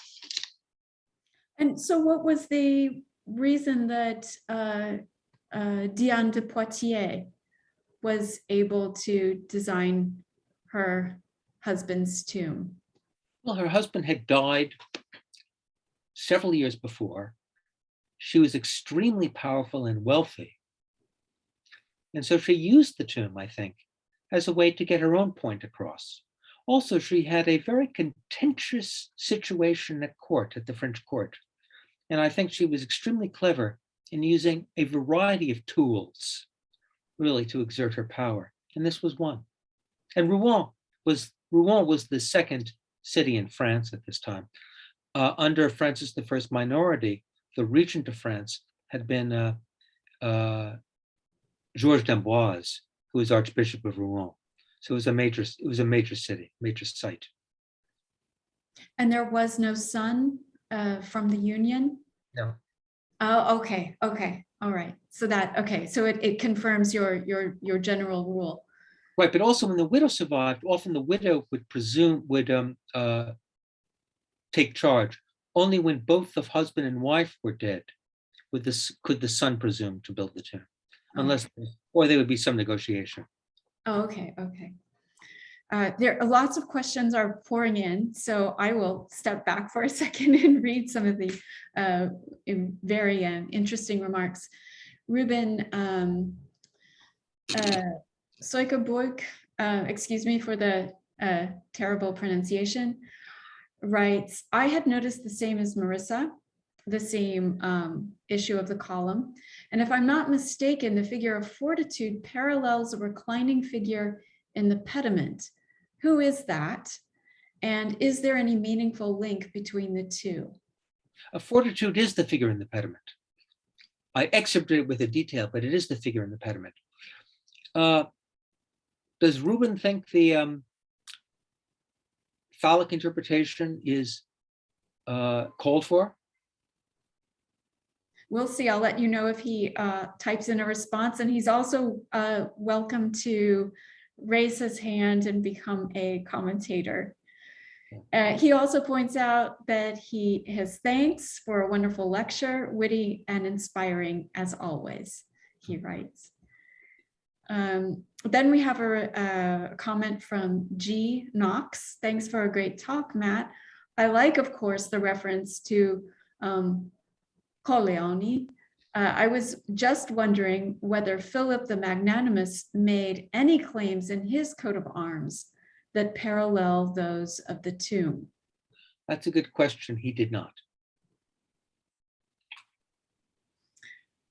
And so what was the reason that Diane de Poitiers was able to design her husband's tomb? Well, her husband had died several years before. She was extremely powerful and wealthy. And so she used the tomb, I think, as a way to get her own point across. Also, she had a very contentious situation at court, at the French court. And I think she was extremely clever in using a variety of tools, really, to exert her power. And this was one. And Rouen was the second city in France at this time. Under Francis I minority, the regent of France had been Georges d'Amboise, who was Archbishop of Rouen. So it was a major city, major site. And there was no son from the union? No. Oh, okay, all right. So it confirms your general rule. Right, but also when the widow survived, often the widow would take charge. Only when both the husband and wife were dead could the son presume to build the tomb, or there would be some negotiation. Oh, okay. There are lots of questions are pouring in, so I will step back for a second and read some of the very interesting remarks. Ruben Soikerbroek, excuse me for the terrible pronunciation, writes, I had noticed the same as Marissa, the same issue of the column. And if I'm not mistaken, the figure of fortitude parallels a reclining figure in the pediment. Who is that? And is there any meaningful link between the two? A fortitude is the figure in the pediment. I excerpted it with a detail, but it is the figure in the pediment. Does Ruben think the phallic interpretation is called for? We'll see. I'll let you know if he types in a response, and he's also welcome to raise his hand and become a commentator. He also points out that his thanks for a wonderful lecture, witty and inspiring as always, he writes. Then we have a comment from G. Knox. Thanks for a great talk, Matt. I like, of course, the reference to Colleoni. I was just wondering whether Philipp the Magnanimous made any claims in his coat of arms that parallel those of the tomb. That's a good question. He did not.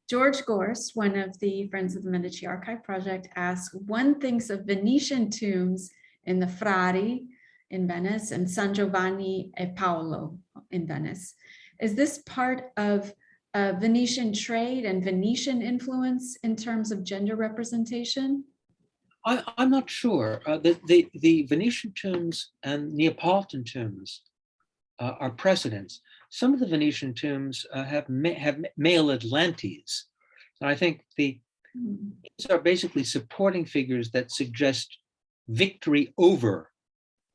George Gorse, one of the Friends of the Medici Archive Project, asks, one thinks of Venetian tombs in the Frari in Venice and San Giovanni e Paolo in Venice. Is this part of Venetian trade and Venetian influence in terms of gender representation? I'm not sure. The Venetian tombs and Neapolitan tombs are precedents. Some of the Venetian tombs have male Atlantes. And I think these are basically supporting figures that suggest victory over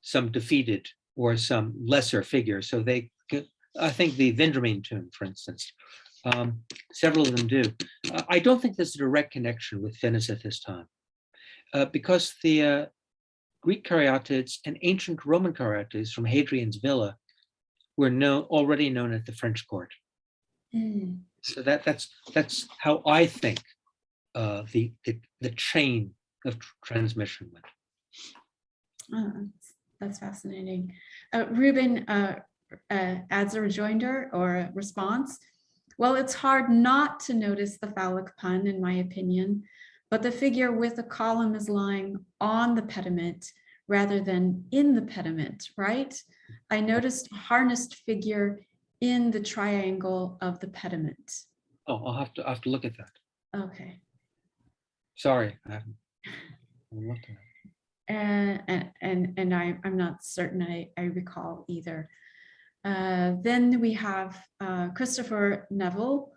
some defeated or some lesser figure. So I think the Vendramin tomb, for instance, several of them do. I don't think there's a direct connection with Venice at this time. Because the Greek caryatids and ancient Roman caryatids from Hadrian's villa were already known at the French court. So that's how I think the chain of transmission went. Oh, that's fascinating. Ruben adds a rejoinder or a response. Well, it's hard not to notice the phallic pun, in my opinion, but the figure with the column is lying on the pediment rather than in the pediment, right? I noticed a harnessed figure in the triangle of the pediment. Oh, I'll have to look at that. Okay. Sorry, I haven't looked at it. And I'm not certain I recall either. Then we have Christopher Neville,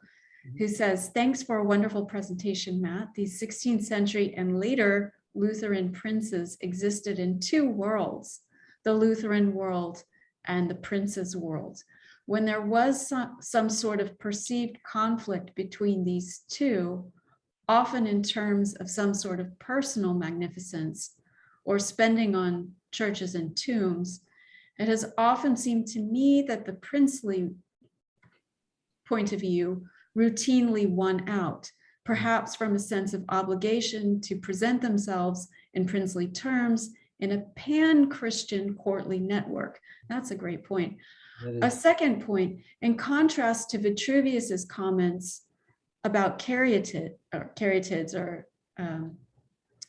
who says, thanks for a wonderful presentation, Matt. These 16th century and later Lutheran princes existed in two worlds, the Lutheran world and the prince's world. When there was some sort of perceived conflict between these two, often in terms of some sort of personal magnificence or spending on churches and tombs, it has often seemed to me that the princely point of view routinely won out, perhaps from a sense of obligation to present themselves in princely terms in a pan-Christian courtly network. That's a great point. A second point, in contrast to Vitruvius's comments about caryatids or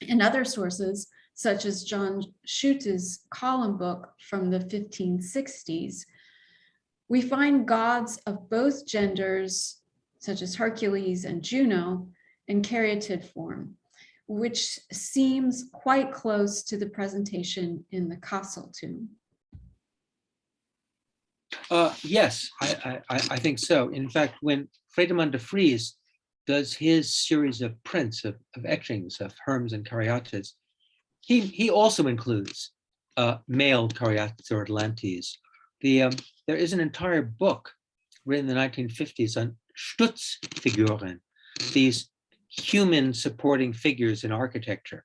in other sources, such as John Schute's column book from the 1560s, we find gods of both genders, such as Hercules and Juno, in caryatid form, which seems quite close to the presentation in the Kassel tomb. Yes, I think so. In fact, when Friedemann de Vries does his series of prints of etchings of Herms and caryatids, he also includes male caryatids or Atlantes. There is an entire book written in the 1950s on Stutzfiguren, these human supporting figures in architecture.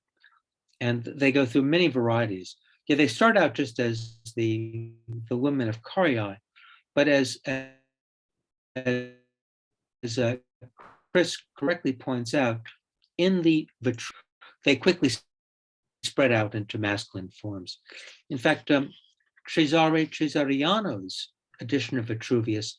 And they go through many varieties. Yeah, they start out just as the women of Caryae, but as Chris correctly points out, in the Vitruvius, they quickly spread out into masculine forms. In fact, Cesare Cesariano's edition of Vitruvius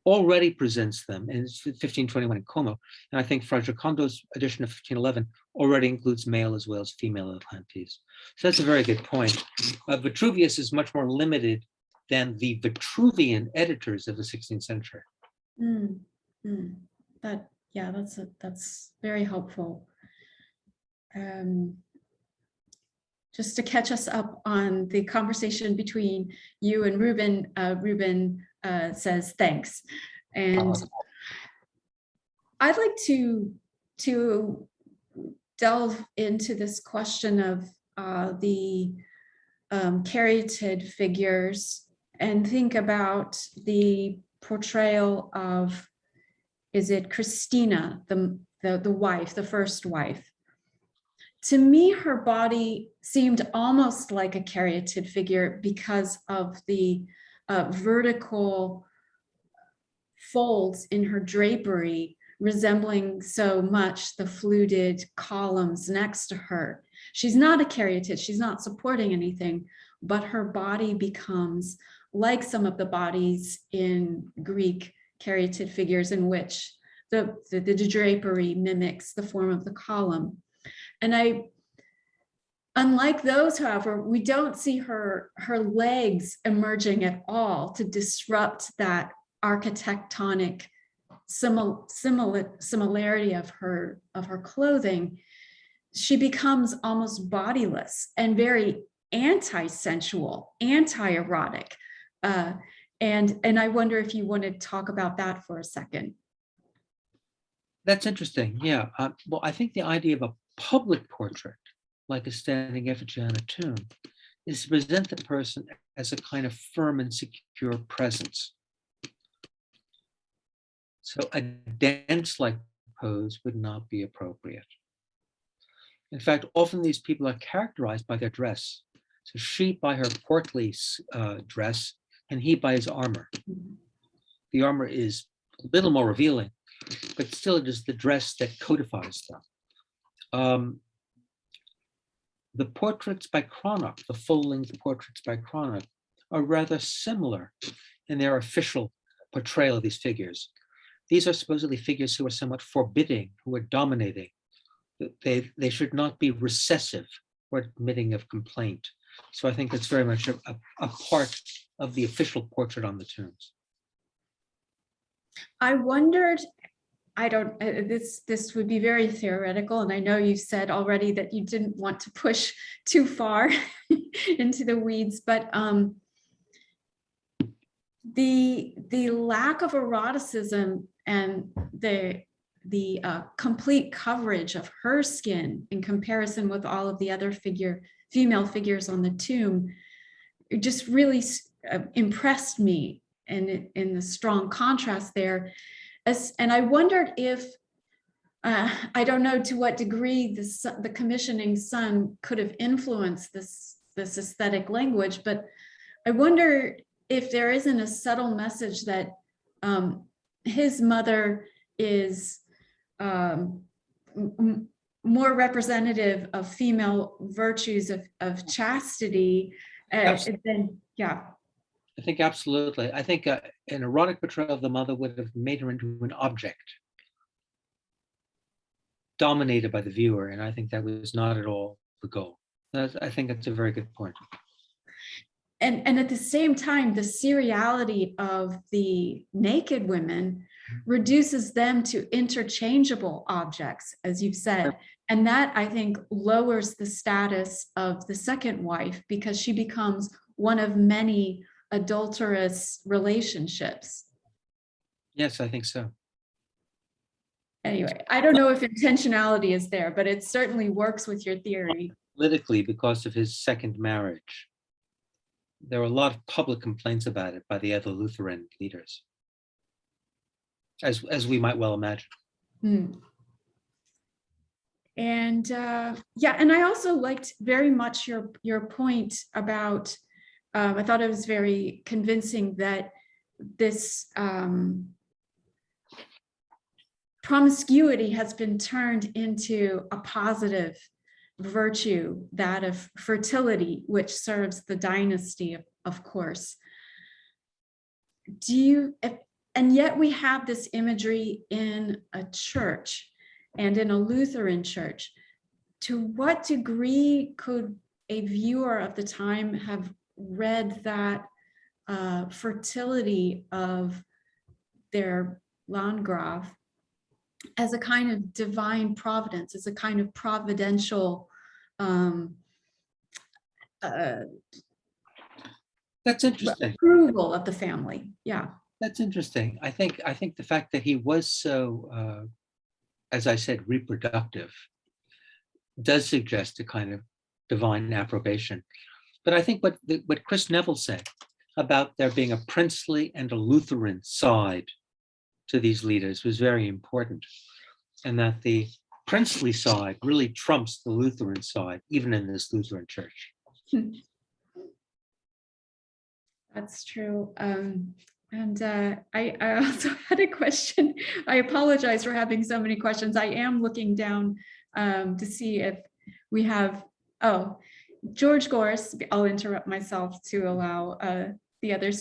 already presents them in 1521 in Como, and I think Fra Giocondo's edition of 1511 already includes male as well as female Atlantes. So that's a very good point. Vitruvius is much more limited than the Vitruvian editors of the 16th century. That's very helpful. Just to catch us up on the conversation between you and Ruben, says thanks. And I'd like to delve into this question of the caryatid figures and think about the portrayal of, is it Christina, the wife, the first wife? To me, her body seemed almost like a caryatid figure because of the vertical folds in her drapery, resembling so much the fluted columns next to her. She's not a caryatid, she's not supporting anything, but her body becomes like some of the bodies in Greek caryatid figures in which the drapery mimics the form of the column. And unlike those, however, we don't see her legs emerging at all to disrupt that architectonic similarity of her clothing. She becomes almost bodiless and very anti-sensual, anti-erotic. And I wonder if you want to talk about that for a second. That's interesting. Yeah. Well, I think the idea of a public portrait, like a standing effigy on a tomb, is to present the person as a kind of firm and secure presence. So a dance-like pose would not be appropriate. In fact, often these people are characterized by their dress. So she by her portly dress, and he by his armor. The armor is a little more revealing, but still it is the dress that codifies them. The portraits by Cranach, the full-length portraits by Cranach, are rather similar in their official portrayal of these figures. These are supposedly figures who are somewhat forbidding, who are dominating. They should not be recessive or admitting of complaint. So I think it's very much a part of the official portrait on the tombs. I wondered, this would be very theoretical, and I know you said already that you didn't want to push too far into the weeds, but the lack of eroticism and the complete coverage of her skin in comparison with all of the other female figures on the tomb, it just really impressed me in the strong contrast there. And I wondered if, I don't know to what degree the commissioning son could have influenced this aesthetic language, but I wonder if there isn't a subtle message that his mother is more representative of female virtues of chastity than, yeah. I think absolutely. I think an erotic portrayal of the mother would have made her into an object, dominated by the viewer, and I think that was not at all the goal. I think that's a very good point. And at the same time, the seriality of the naked women reduces them to interchangeable objects, as you've said. And that, I think, lowers the status of the second wife because she becomes one of many adulterous relationships. Yes, I think so. Anyway, I don't know if intentionality is there, but it certainly works with your theory. Politically, because of his second marriage, there were a lot of public complaints about it by the other Lutheran leaders, as we might well imagine. And yeah, and I also liked very much your point about, I thought it was very convincing that this promiscuity has been turned into a positive virtue, that of fertility, which serves the dynasty, of course. And yet we have this imagery in a church and in a Lutheran church. To what degree could a viewer of the time have read that fertility of their Landgraf as a kind of divine providence, as a kind of providential That's interesting. approval of the family. Yeah. That's interesting. I think the fact that he was so, as I said, reproductive does suggest a kind of divine approbation. But I think what Chris Neville said about there being a princely and a Lutheran side to these leaders was very important, and that the princely side really trumps the Lutheran side, even in this Lutheran church. That's true. And I also had a question. I apologize for having so many questions. I am looking down to see if we have, George Gorse. I'll interrupt myself to allow the other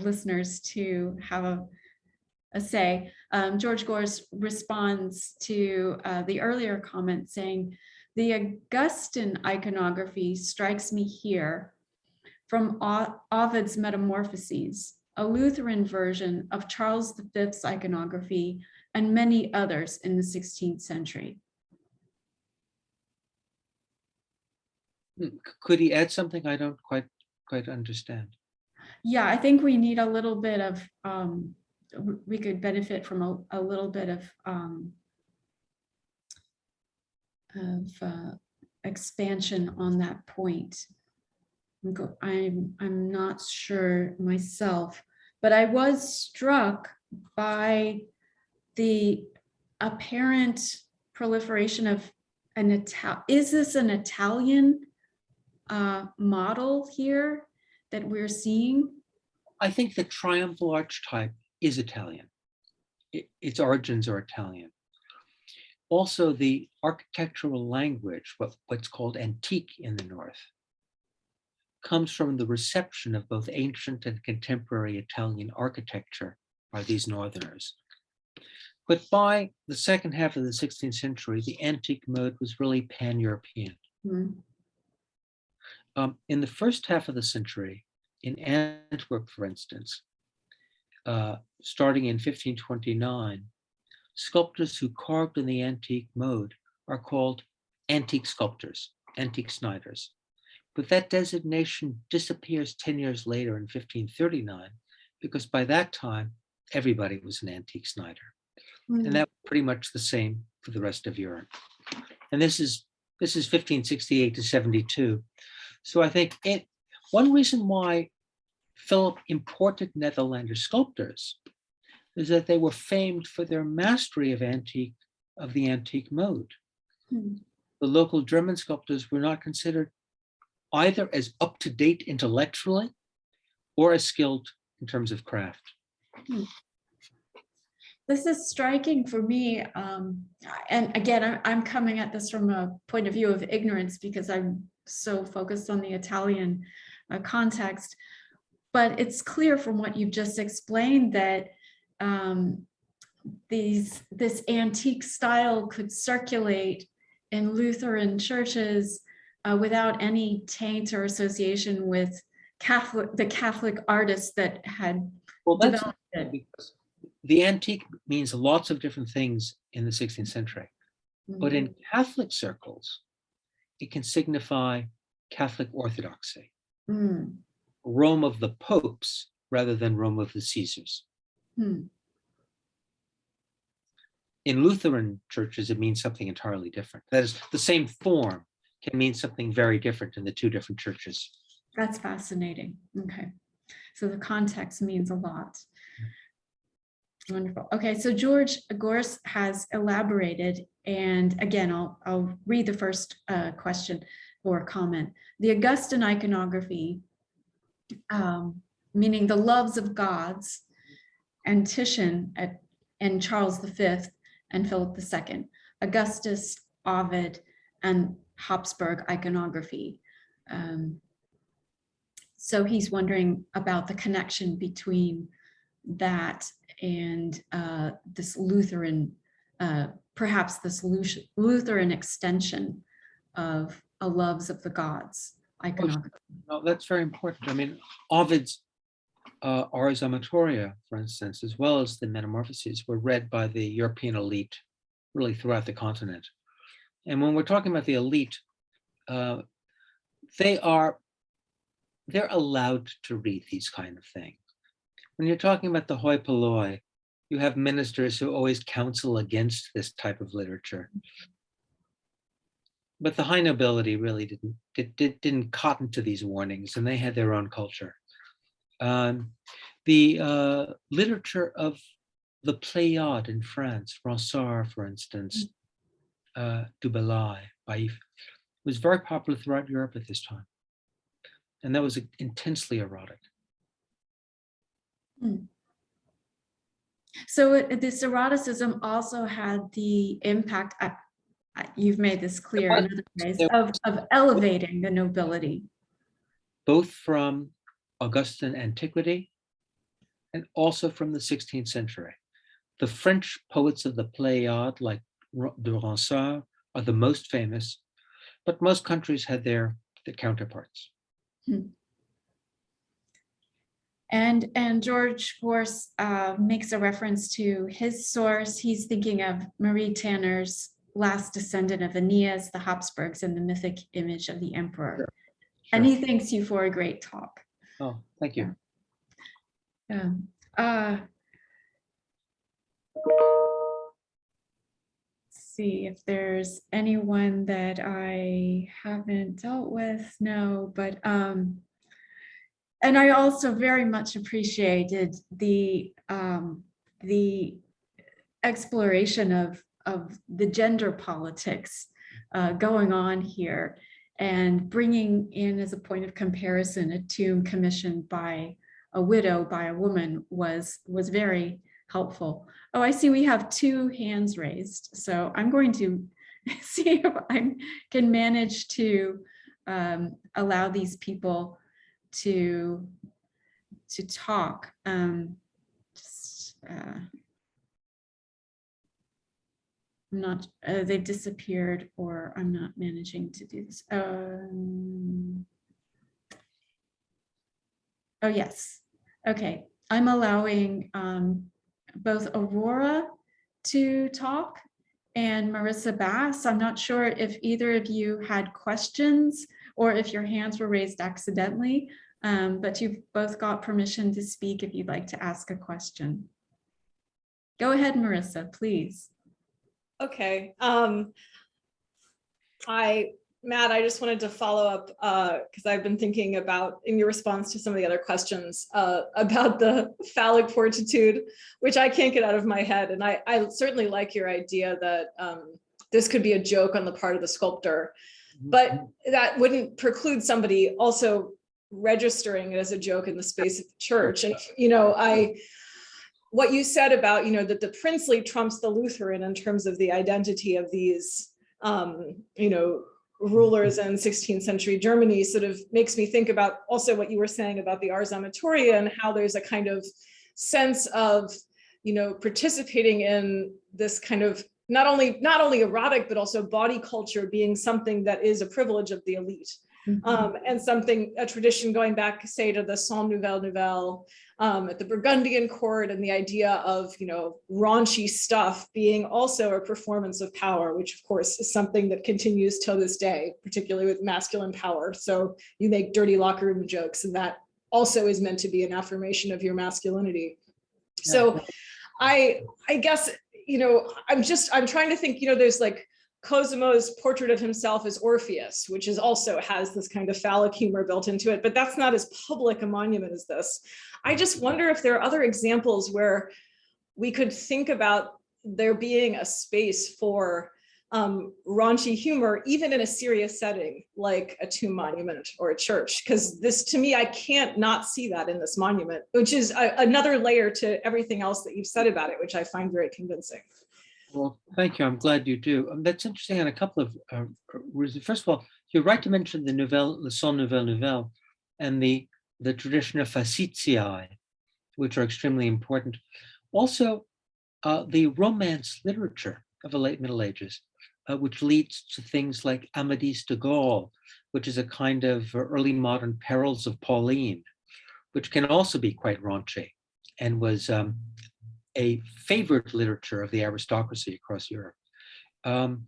listeners to have a say. George Gorse responds to the earlier comment saying, the Augustan iconography strikes me here from Ovid's Metamorphoses, a Lutheran version of Charles V's iconography, and many others in the 16th century. Could he add something? I don't quite understand. Yeah, I think we need a little bit of, we could benefit from a little bit of expansion on that point. I'm not sure myself, but I was struck by the apparent proliferation of is this an Italian model here that we're seeing? I think the triumphal arch type is Italian. Its origins are Italian. Also, the architectural language, what's called antique in the North, comes from the reception of both ancient and contemporary Italian architecture by these Northerners. But by the second half of the 16th century, the antique mode was really pan-European. Mm-hmm. In the first half of the century, in Antwerp, for instance, starting in 1529, sculptors who carved in the antique mode are called antique sculptors, antique sniders. But that designation disappears 10 years later in 1539, because by that time, everybody was an antique snider. Mm. And that was pretty much the same for the rest of Europe. And this is 1568 to 72. So I think one reason why Philipp imported Netherlandish sculptors is that they were famed for their mastery of the antique mode. Hmm. The local German sculptors were not considered either as up-to-date intellectually or as skilled in terms of craft. Hmm. This is striking for me. And again, I'm coming at this from a point of view of ignorance because I'm so focused on the Italian context. But it's clear from what you've just explained that this antique style could circulate in Lutheran churches without any taint or association with the Catholic artists that had developed it. Because the antique means lots of different things in the 16th century. Mm-hmm. But in Catholic circles, it can signify Catholic orthodoxy. Mm. Rome of the popes rather than Rome of the Caesars. Hmm. In Lutheran churches, it means something entirely different. That is, the same form can mean something very different in the two different churches. That's fascinating. Okay. So the context means a lot. Wonderful. Okay, so George Gorse has elaborated, and again, I'll read the first question or comment. The Augustan iconography, meaning the loves of gods, and Titian and Charles V and Philip II, Augustus, Ovid, and Habsburg iconography. So he's wondering about the connection between that and this Lutheran, perhaps this Lutheran extension of a loves of the gods iconography. No, that's very important. I mean, Ovid's Ars Amatoria, for instance, as well as the Metamorphoses, were read by the European elite really throughout the continent. And when we're talking about the elite, they are they're allowed to read these kind of things. When you're talking about the hoi polloi, you have ministers who always counsel against this type of literature. But the high nobility really didn't cotton to these warnings, and they had their own culture. The literature of the Pléiade in France, Ronsard, for instance, Du Bellay, Baïf, was very popular throughout Europe at this time. And that was intensely erotic. So this eroticism also had the impact, you've made this clear in other ways, of elevating the nobility. Both from Augustan antiquity and also from the 16th century. The French poets of the Pléiade, like de Ronsard, are the most famous, but most countries had their counterparts. And George Gorse makes a reference to his source. He's thinking of Marie Tanner's last descendant of Aeneas, the Habsburgs, and the mythic image of the emperor. Sure. And he thanks you for a great talk. Oh, thank you. Yeah. See if there's anyone that I haven't dealt with. No, but and I also very much appreciated the exploration of the gender politics going on here, and bringing in as a point of comparison a tomb commissioned by a widow by a woman was very helpful. Oh, I see we have 2 hands raised, so I'm going to see if I can manage to allow these people to talk. I'm not, they've disappeared, or I'm not managing to do this. Oh, yes. Okay. I'm allowing both Aurora to talk and Marissa Bass. I'm not sure if either of you had questions or if your hands were raised accidentally, but you've both got permission to speak if you'd like to ask a question. Go ahead, Marissa, please. Okay. Matt, I just wanted to follow up because I've been thinking about, in your response to some of the other questions, about the phallic fortitude, which I can't get out of my head. And I certainly like your idea that this could be a joke on the part of the sculptor, but that wouldn't preclude somebody also registering it as a joke in the space of the church. And, you know, what you said about, you know, that the princely trumps the Lutheran in terms of the identity of these, you know, rulers in 16th century Germany sort of makes me think about also what you were saying about the Ars Amatoria and how there's a kind of sense of, you know, participating in this kind of not only erotic, but also body culture being something that is a privilege of the elite. And something, a tradition going back, say, to the Cent Nouvelle at the Burgundian court, and the idea of, you know, raunchy stuff being also a performance of power, which of course is something that continues till this day, particularly with masculine power. So you make dirty locker room jokes, and that also is meant to be an affirmation of your masculinity. So I guess, you know, I'm trying to think, you know, there's like Cosimo's portrait of himself as Orpheus, which is also has this kind of phallic humor built into it, but that's not as public a monument as this. I just wonder if there are other examples where we could think about there being a space for raunchy humor, even in a serious setting, like a tomb monument or a church, because this, to me, I can't not see that in this monument, which is another layer to everything else that you've said about it, which I find very convincing. Well, thank you. I'm glad you do. That's interesting on a couple of reasons. First of all, you're right to mention the Nouvelle, the Cent Nouvelle, and the tradition of facetiae, which are extremely important. Also, the Romance literature of the late Middle Ages, which leads to things like Amadis de Gaul, which is a kind of early modern Perils of Pauline, which can also be quite raunchy, and was a favorite literature of the aristocracy across Europe. I'm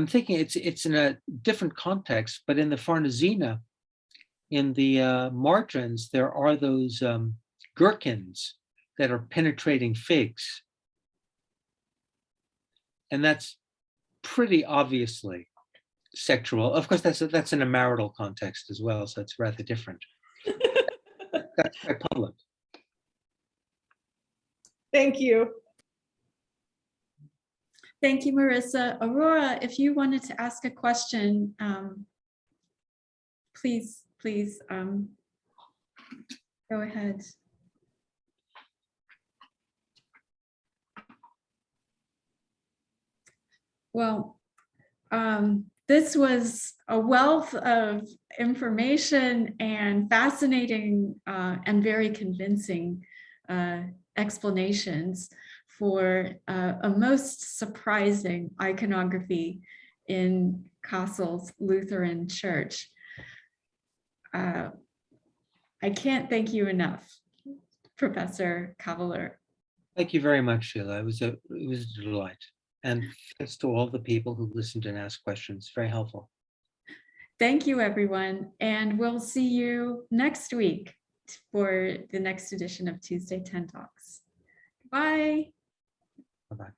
thinking it's in a different context, but in the Farnesina, in the margins, there are those gherkins that are penetrating figs. And that's pretty obviously sexual. Of course, that's in a marital context as well, so it's rather different. That's quite public. Thank you. Thank you, Marissa. Aurora, if you wanted to ask a question, please go ahead. Well, this was a wealth of information and fascinating and very convincing explanations for a most surprising iconography in Kassel's Lutheran Church. I can't thank you enough, Professor Kavaler. Thank you very much, Sheila. It was a delight. And thanks to all the people who listened and asked questions. Very helpful. Thank you, everyone. And we'll see you next week for the next edition of Tuesday 10 Talks. Bye. Bye-bye.